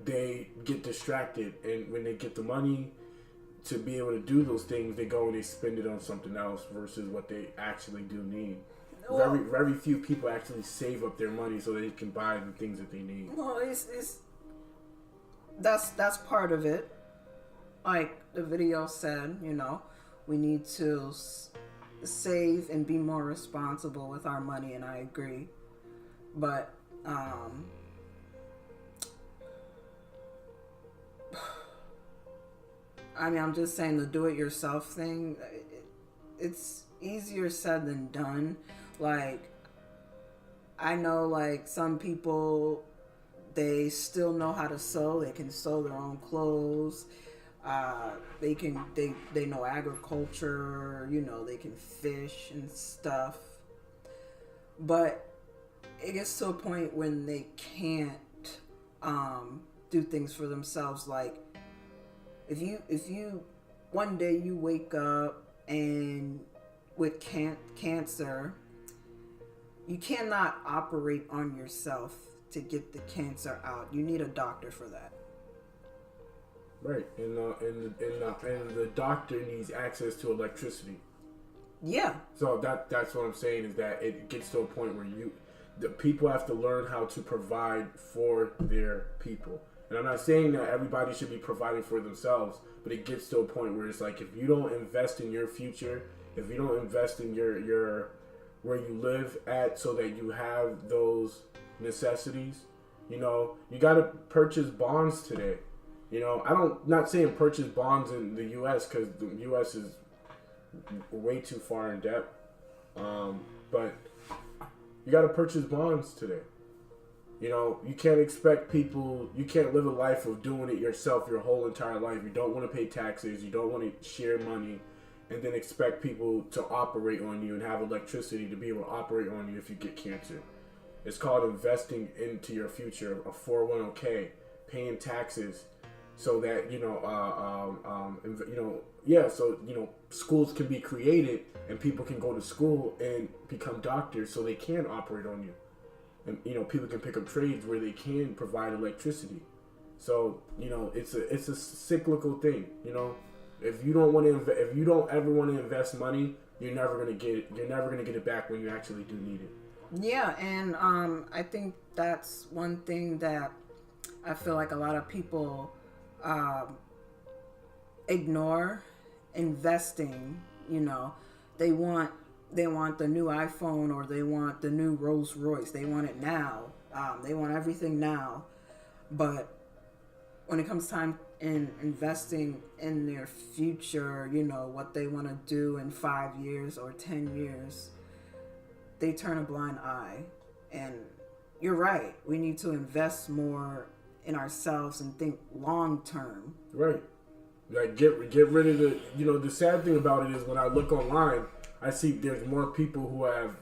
A: they get distracted, and when they get the money to be able to do those things, they go and they spend it on something else versus what they actually do need.
B: Well,
A: very few people actually save up their money so they can buy the things that they need.
B: Well, that's part of it. like the video said, we need to save and be more responsible with our money, and I agree. But I'm just saying the do-it-yourself thing, it's easier said than done. Like, I know, like, some people, they still know how to sew. They can sew their own clothes. They know agriculture, they can fish and stuff. But it gets to a point when they can't do things for themselves. Like, if you one day you wake up and with cancer, you cannot operate on yourself to get the cancer out. You need a doctor for that.
A: Right, and the doctor needs access to electricity.
B: Yeah.
A: So that's what I'm saying, is that it gets to a point where the people have to learn how to provide for their people. And I'm not saying that everybody should be providing for themselves, but it gets to a point where it's like, if you don't invest in your future, if you don't invest in your where you live at, so that you have those necessities, you got to purchase bonds today. Not saying purchase bonds in the U.S., because the U.S. is way too far in depth. But you got to purchase bonds today. You can't expect people, you can't live a life of doing it yourself your whole entire life. You don't want to pay taxes. You don't want to share money, and then expect people to operate on you and have electricity to be able to operate on you if you get cancer. It's called investing into your future, a 401k, paying taxes, so that, schools can be created and people can go to school and become doctors so they can operate on you. And, people can pick up trades where they can provide electricity. So, it's a cyclical thing, If you don't ever want to invest money, you're never going to get it back when you actually do need it.
B: Yeah, and I think that's one thing that I feel like a lot of people ignore. Investing, they want the new iPhone, or they want the new Rolls Royce. They want it now. They want everything now. But when it comes time in investing in their future, what they want to do in 5 years or 10 years, they turn a blind eye. And you're right. We need to invest more in ourselves and think long term.
A: Right. Like, get rid of the sad thing about it is, when I look online, I see there's more people who have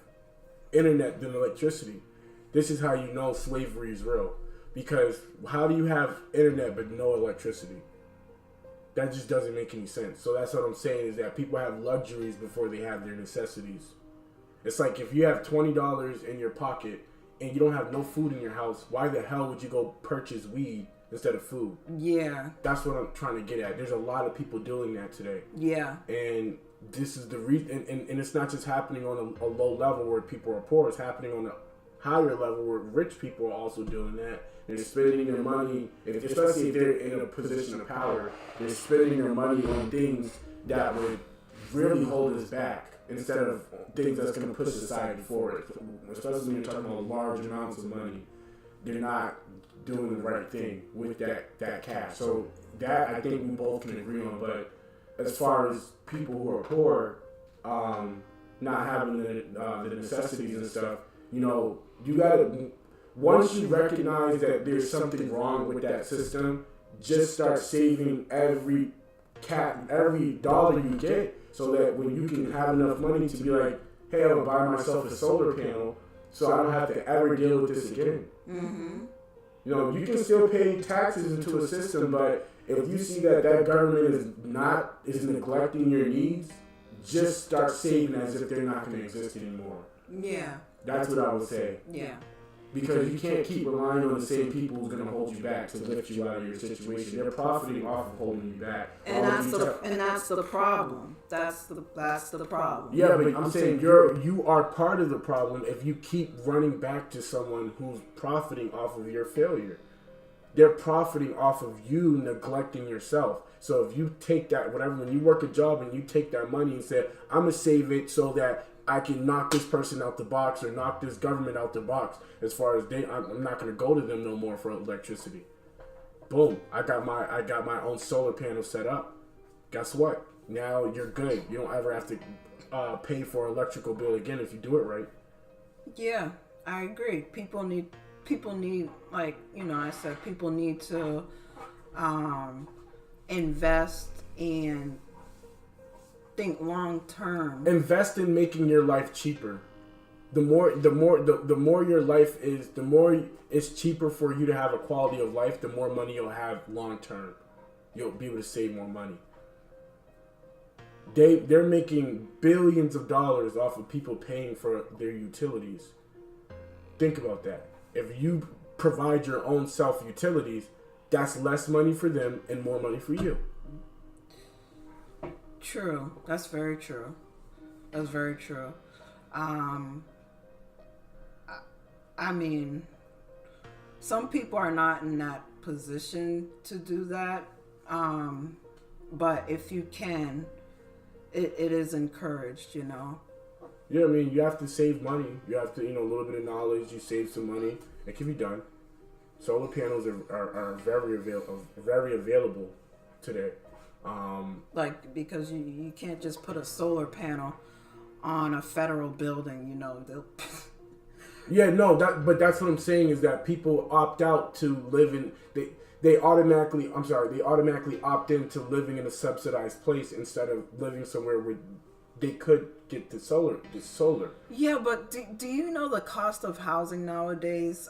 A: internet than electricity. This is how you know slavery is real. Because how do you have internet but no electricity? That just doesn't make any sense. So that's what I'm saying, is that people have luxuries before they have their necessities. It's like, if you have $20 in your pocket and you don't have no food in your house, why the hell would you go purchase weed instead of food?
B: Yeah.
A: That's what I'm trying to get at. There's a lot of people doing that today.
B: Yeah. And
A: this is the reason, and it's not just happening on a low level where people are poor. It's happening on a higher level where rich people are also doing that. They're spending their money, especially if they're in a position of power, they're spending their money on things that would really hold us back, instead of things that's going to push society forward. Especially when you're talking about large amounts of money, they're not doing the right thing with that cash. So that, I think we both can agree on. But as far as people who are poor, not having the necessities and stuff, you gotta, once you recognize that there's something wrong with that system, just start saving every dollar you get, so that when you can have enough money to be like, hey, I'll buy myself a solar panel so I don't have to ever deal with this again. Mm-hmm. You can still pay taxes into a system, but if you see that government is neglecting your needs, just start saving as if they're not going to exist anymore.
B: Yeah.
A: That's what I would say.
B: Yeah.
A: Because you can't keep relying on the same people who's going to hold you back to lift you out of your situation. They're profiting off of holding you back.
B: And that's the problem. That's the problem.
A: Yeah, but I'm saying you are part of the problem if you keep running back to someone who's profiting off of your failure. They're profiting off of you neglecting yourself. So if you take that, whatever, when you work a job and you take that money and say, I'm going to save it so that I can knock this person out the box or knock this government out the box, as far as I'm not going to go to them no more for electricity. Boom. I got my own solar panel set up. Guess what? Now you're good. You don't ever have to pay for an electrical bill again if you do it right.
B: Yeah, I agree. People need, like, I said, people need to invest and think long term.
A: Invest in making your life cheaper. The more your life is, the more it's cheaper for you to have a quality of life, the more money you'll have long term. You'll be able to save more money. They're making billions of dollars off of people paying for their utilities. Think about that. If you provide your own self-utilities, that's less money for them and more money for you.
B: True. That's very true. That's very true. I mean, some people are not in that position to do that. But if you can, it is encouraged,
A: Yeah, I mean, you have to save money. You have to, a little bit of knowledge. You save some money. It can be done. Solar panels are very available today.
B: Because you can't just put a solar panel on a federal building, they'll...
A: Yeah, no, but that's what I'm saying is that people opt out to live in... They automatically opt into living in a subsidized place instead of living somewhere where they could get the solar.
B: Yeah, but do you know the cost of housing nowadays?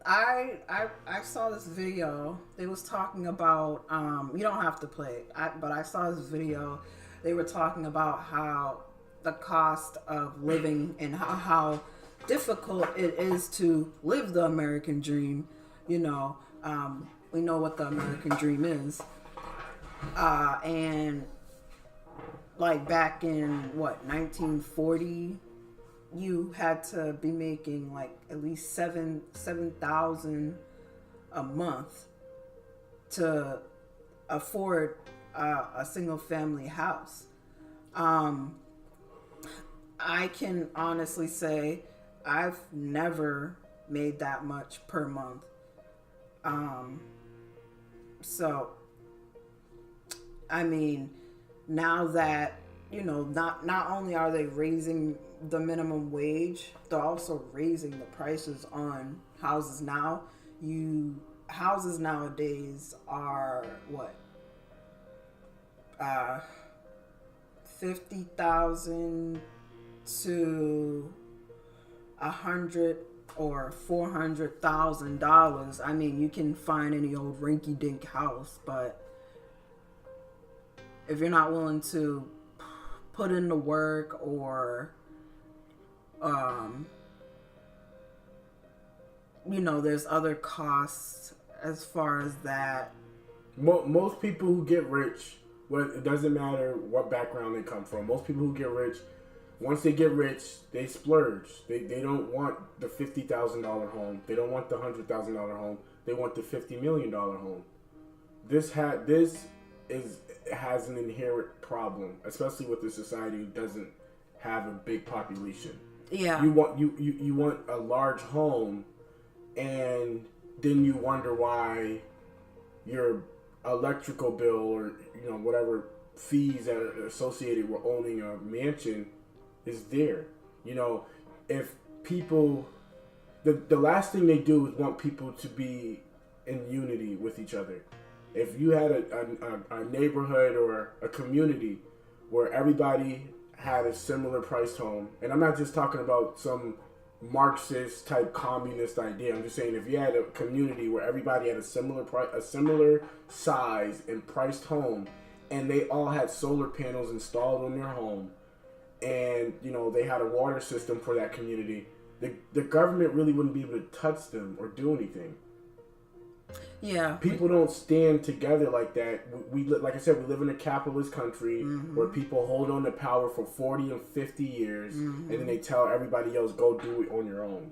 B: I saw this video. They was talking about you don't have to play it, but I saw this video. They were talking about how the cost of living and how difficult it is to live the American dream. We know what the American dream is. And like back in 1940, you had to be making like at least $7,000 a month to afford a single family house. I can honestly say I've never made that much per month. So, I mean, now that, not only are they raising the minimum wage, they're also raising the prices on houses now. Houses nowadays are what? $50,000 to $100,000 or $400,000. I mean, you can find any old rinky-dink house, but if you're not willing to put in the work or, there's other costs as far as that.
A: Most people who get rich, it doesn't matter what background they come from. Most people who get rich, once they get rich, they splurge. They don't want the $50,000 home. They don't want the $100,000 home. They want the $50 million home. This has an inherent problem, especially with a society who doesn't have a big population.
B: Yeah.
A: You want a large home, and then you wonder why your electrical bill or whatever fees that are associated with owning a mansion is there. If people, the last thing they do is want people to be in unity with each other. If you had a neighborhood or a community where everybody had a similar priced home, and I'm not just talking about some Marxist type communist idea. I'm just saying if you had a community where everybody had a similar size and priced home, and they all had solar panels installed on their home, and they had a water system for that community, the government really wouldn't be able to touch them or do anything.
B: Yeah.
A: People don't stand together like that. We like I said, we live in a capitalist country where people hold on to power for 40 and 50 years, and then they tell everybody else, go do it on your own.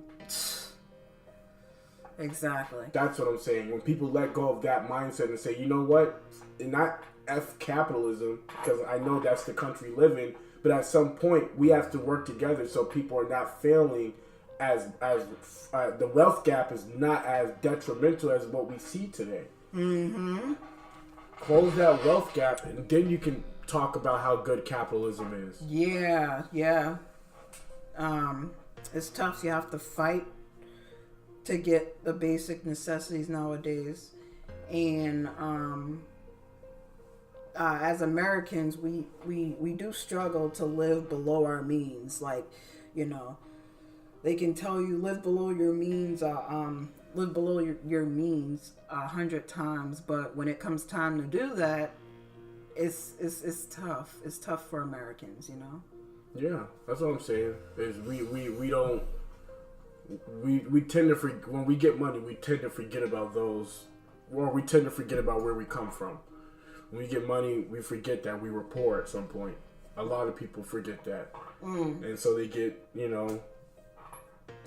B: Exactly.
A: That's what I'm saying. When people let go of that mindset and say, you know what? And F capitalism, because I know that's the country we live in. But at some point, we have to work together so people are not failing. As the wealth gap is not as detrimental as what we see today. Mm-hmm. Close that wealth gap, and then you can talk about how good capitalism is.
B: Yeah. It's tough. You have to fight to get the basic necessities nowadays, and as Americans, we do struggle to live below our means. Like, you know, they can tell you live below your means. Live below your means 100 times, but when it comes time to do that, it's tough. It's tough for Americans, you know.
A: Yeah, that's what I'm saying. Is we tend to when we get money, we tend to forget about those, or we tend to forget about where we come from. When we get money, we forget that we were poor at some point. A lot of people forget that, and so they get, you know,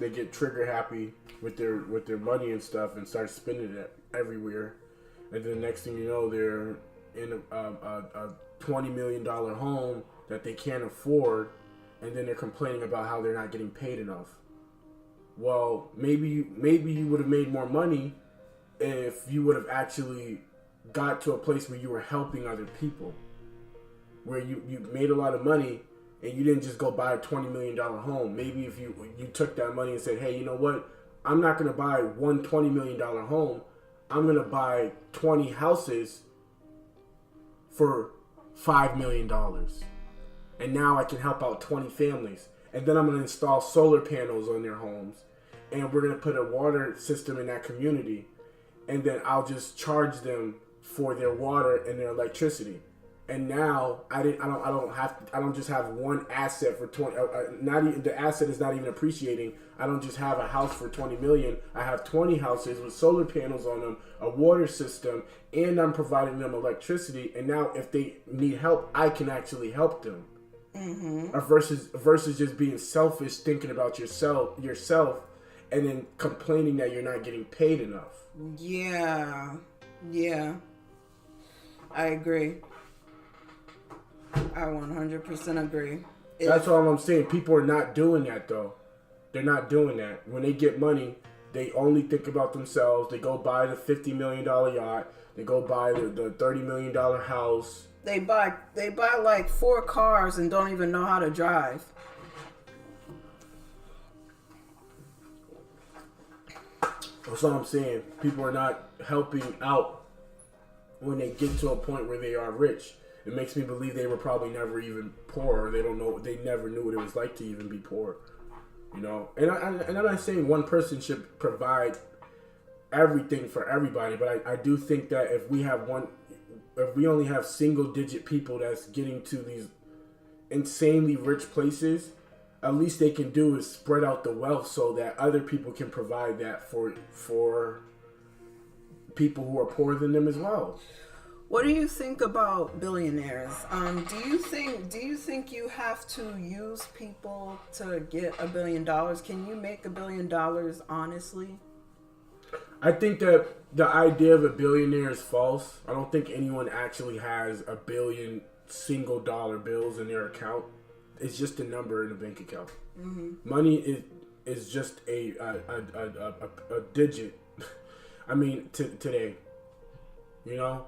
A: they get trigger happy with their money and stuff and start spending it everywhere, and then the next thing you know, they're in a $20 million home that they can't afford, and then they're complaining about how they're not getting paid enough. Well, maybe you would have made more money if you would have actually got to a place where you were helping other people, where you made a lot of money and you didn't just go buy a $20 million home. Maybe if you took that money and said, hey, you know what? I'm not going to buy one $20 million home. I'm going to buy 20 houses for $5 million. And now I can help out 20 families. And then I'm going to install solar panels on their homes. And we're going to put a water system in that community. And then I'll just charge them for their water and their electricity. And now I don't just have one asset for 20. Not even the asset is not even appreciating. I don't just have a house for 20 million. I have 20 houses with solar panels on them, a water system, and I'm providing them electricity. And now if they need help, I can actually help them. Mm-hmm. Versus just being selfish, thinking about yourself, and then complaining that you're not getting paid enough.
B: Yeah, I agree. I 100% agree.
A: That's all I'm saying. People are not doing that, though. They're not doing that. When they get money, they only think about themselves. They go buy the $50 million yacht. They go buy the $30 million house.
B: They buy like 4 cars and don't even know how to drive.
A: That's all I'm saying. People are not helping out when they get to a point where they are rich. It makes me believe they were probably never even poor, or they never knew what it was like to even be poor, you know. And I'm not saying one person should provide everything for everybody, but I do think that if we only have single-digit people that's getting to these insanely rich places, at least they can do is spread out the wealth so that other people can provide that for people who are poorer than them as well.
B: What do you think about billionaires? Do you think you have to use people to get $1 billion? Can you make $1 billion honestly?
A: I think that the idea of a billionaire is false. I don't think anyone actually has $1 billion single dollar bills in their account. It's just a number in a bank account. Mm-hmm. Money is just a digit. I mean, today, you know.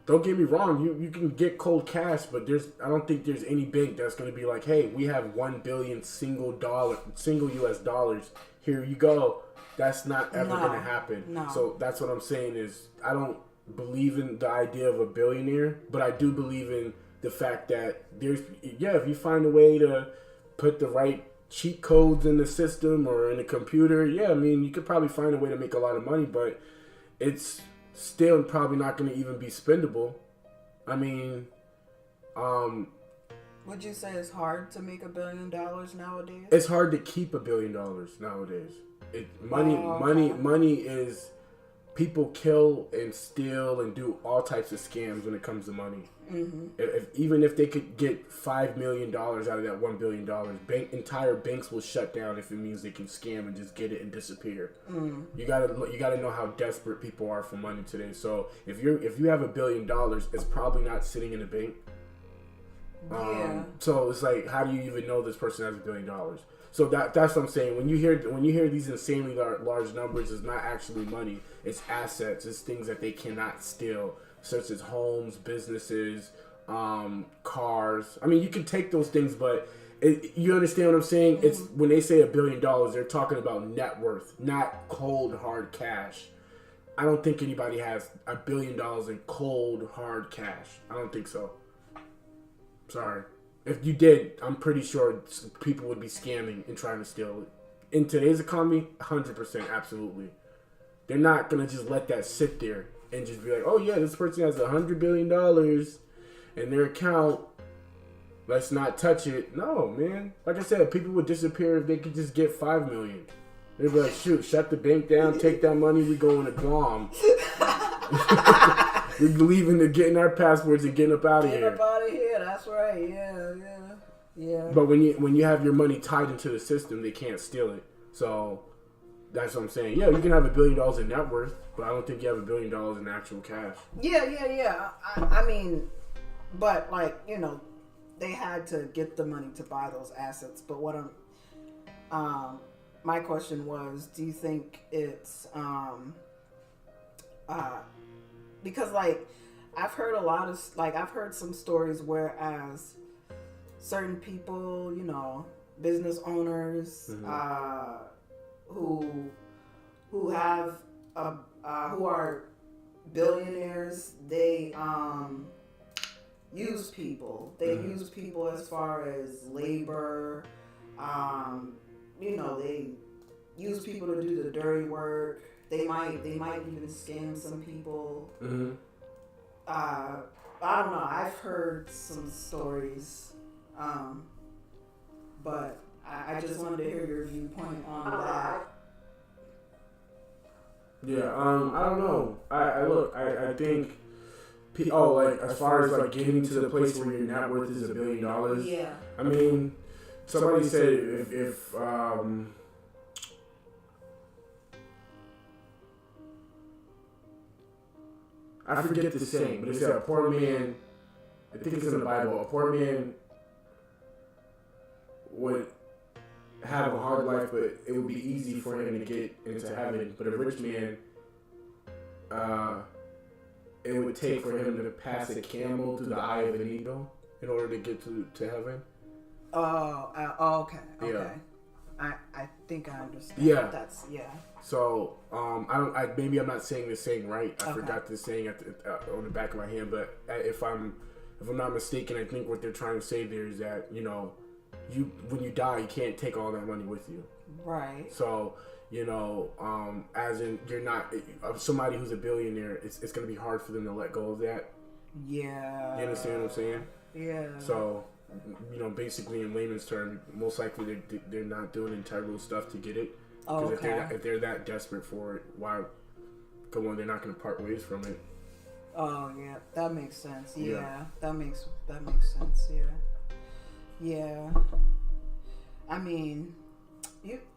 A: Don't get me wrong. You can get cold cash, but I don't think there's any bank that's going to be like, hey, we have 1 billion single US dollars. Here you go. That's not ever going to happen. No. So that's what I'm saying is I don't believe in the idea of a billionaire, but I do believe in the fact that if you find a way to put the right cheat codes in the system or in the computer, I mean, you could probably find a way to make a lot of money, but it's still probably not going to even be spendable. I mean,
B: would you say it's hard to make $1 billion nowadays?
A: It's hard to keep $1 billion nowadays. Money is people kill and steal and do all types of scams when it comes to money. Even if they could get $5 million out of that $1 billion, entire banks will shut down if it means they can scam and just get it and disappear. You gotta know how desperate people are for money today. So if you have $1 billion, it's probably not sitting in a bank. So it's like, how do you even know this person has $1 billion? So that's what I'm saying. When you hear these insanely large numbers, it's not actually money. It's assets. It's things that they cannot steal, such as homes, businesses, cars. I mean, you can take those things, but you understand what I'm saying? It's when they say $1 billion, they're talking about net worth, not cold hard cash. I don't think anybody has $1 billion in cold hard cash. I don't think so. Sorry. If you did, I'm pretty sure people would be scamming and trying to steal it. In today's economy, 100%, absolutely. They're not going to just let that sit there and just be like, oh yeah, this person has $100 billion in their account. Let's not touch it. No, man. Like I said, people would disappear if they could just get $5 million. They'd be like, shoot, shut the bank down, take that money, we going to Guam. We're leaving to getting our passports and getting up out of here.
B: Get up out of here. That's right. Yeah.
A: But when you have your money tied into the system, they can't steal it. So that's what I'm saying. Yeah, you can have $1 billion in net worth, but I don't think you have $1 billion in actual cash.
B: Yeah. I mean, but like, you know, they had to get the money to buy those assets. But what my question was, do you think it's because like I've heard I've heard some stories whereas certain people, you know, business owners, who have who are billionaires, they use people. They use people as far as labor. You know, they use people to do the dirty work. They might even scam some people. I don't know. I've heard some stories, but I just wanted to hear your viewpoint on that.
A: Yeah, I don't know. I think, like as far as like getting to the place where your net worth is $1 billion.
B: Yeah.
A: I mean, somebody said if I forget the saying, but it said a poor man, I think it's in the Bible, a poor man would have a hard life, but it would be easy for him to get into heaven. But a rich man, it would take for him to pass a camel through the eye of a needle in order to get to heaven.
B: Okay.
A: Yeah.
B: I think I understand.
A: Yeah. So, maybe I'm not saying this saying right. I forgot this saying on the back of my hand, but if I'm not mistaken, I think what they're trying to say there is that, you know, when you die, you can't take all that money with you.
B: Right.
A: So, you know, as in you're not somebody who's a billionaire. It's going to be hard for them to let go of that.
B: Yeah.
A: You understand what I'm saying?
B: Yeah.
A: So, you know, basically in layman's terms, most likely they're not doing integral stuff to get it. Because if they're that desperate for it, why? Come on, they're not going to part ways from it.
B: Oh yeah, that makes sense. Yeah. That makes sense. Yeah. I mean,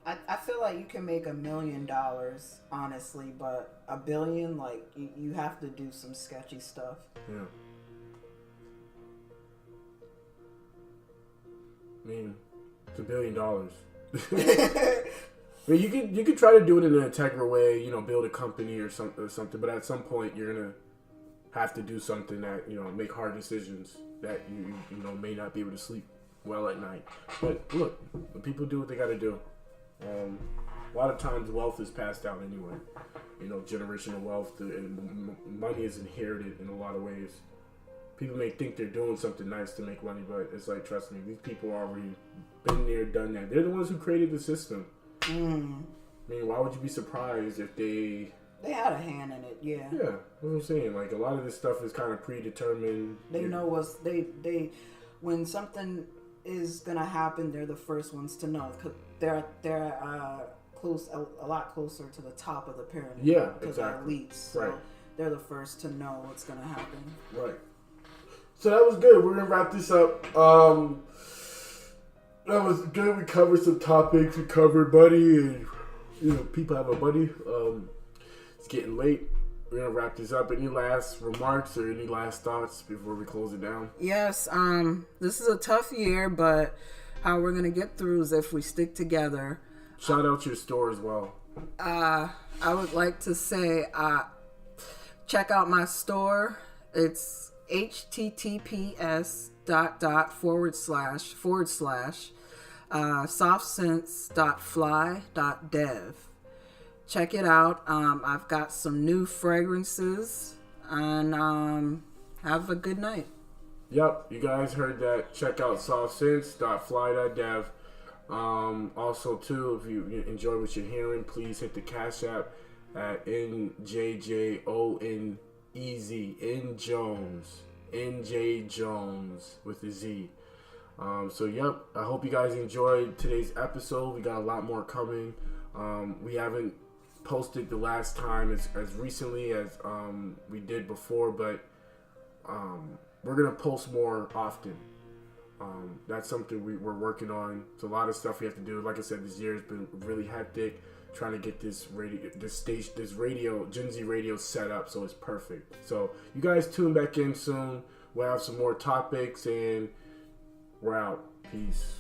B: I feel like you can make $1 million honestly, but $1 billion, like you have to do some sketchy stuff.
A: Yeah. I mean, it's $1 billion. I mean, you could try to do it in an integral way, you know, build a company or something. But at some point, you're gonna have to do something that, you know, make hard decisions that you know may not be able to sleep well at night. But look, people do what they got to do. A lot of times, wealth is passed down anyway. You know, generational wealth and money is inherited in a lot of ways. People may think they're doing something nice to make money, but it's like, trust me, these people already been there, done that. They're the ones who created the system. I mean, why would you be surprised if they
B: had a hand in it? Yeah.
A: Yeah, that's what I'm saying. Like, a lot of this stuff is kind of predetermined.
B: They know what's they when something is gonna happen, they're the first ones to know. Cause they're a lot closer to the top of the pyramid.
A: Yeah,
B: because
A: exactly.
B: they're elites, so
A: Right.
B: they're the first to know what's gonna happen.
A: Right. So that was good. We're gonna wrap this up. That was good. We covered some topics. We covered Buddy, and people have a buddy. It's getting late. We're gonna wrap this up. Any last remarks or any last thoughts before we close it down?
B: Yes. This is a tough year, but how we're gonna get through is if we stick together.
A: Shout out your store as well.
B: I would like to say, check out my store. It's https://softsense.fly.dev. Check it out. I've got some new fragrances, and have a good night.
A: Yep, you guys heard that. Check out softsense.fly.dev. Also, too, if you enjoy what you're hearing, please hit the CashApp at njjonez, njjonez with a Z. Yep, I hope you guys enjoyed today's episode. We got a lot more coming. We haven't posted the last time as recently as we did before, but we're going to post more often. That's something we're working on. It's a lot of stuff we have to do. Like I said, this year has been really hectic trying to get this GenZRadio set up so it's perfect. So you guys tune back in soon. We'll have some more topics, and we're out. Peace.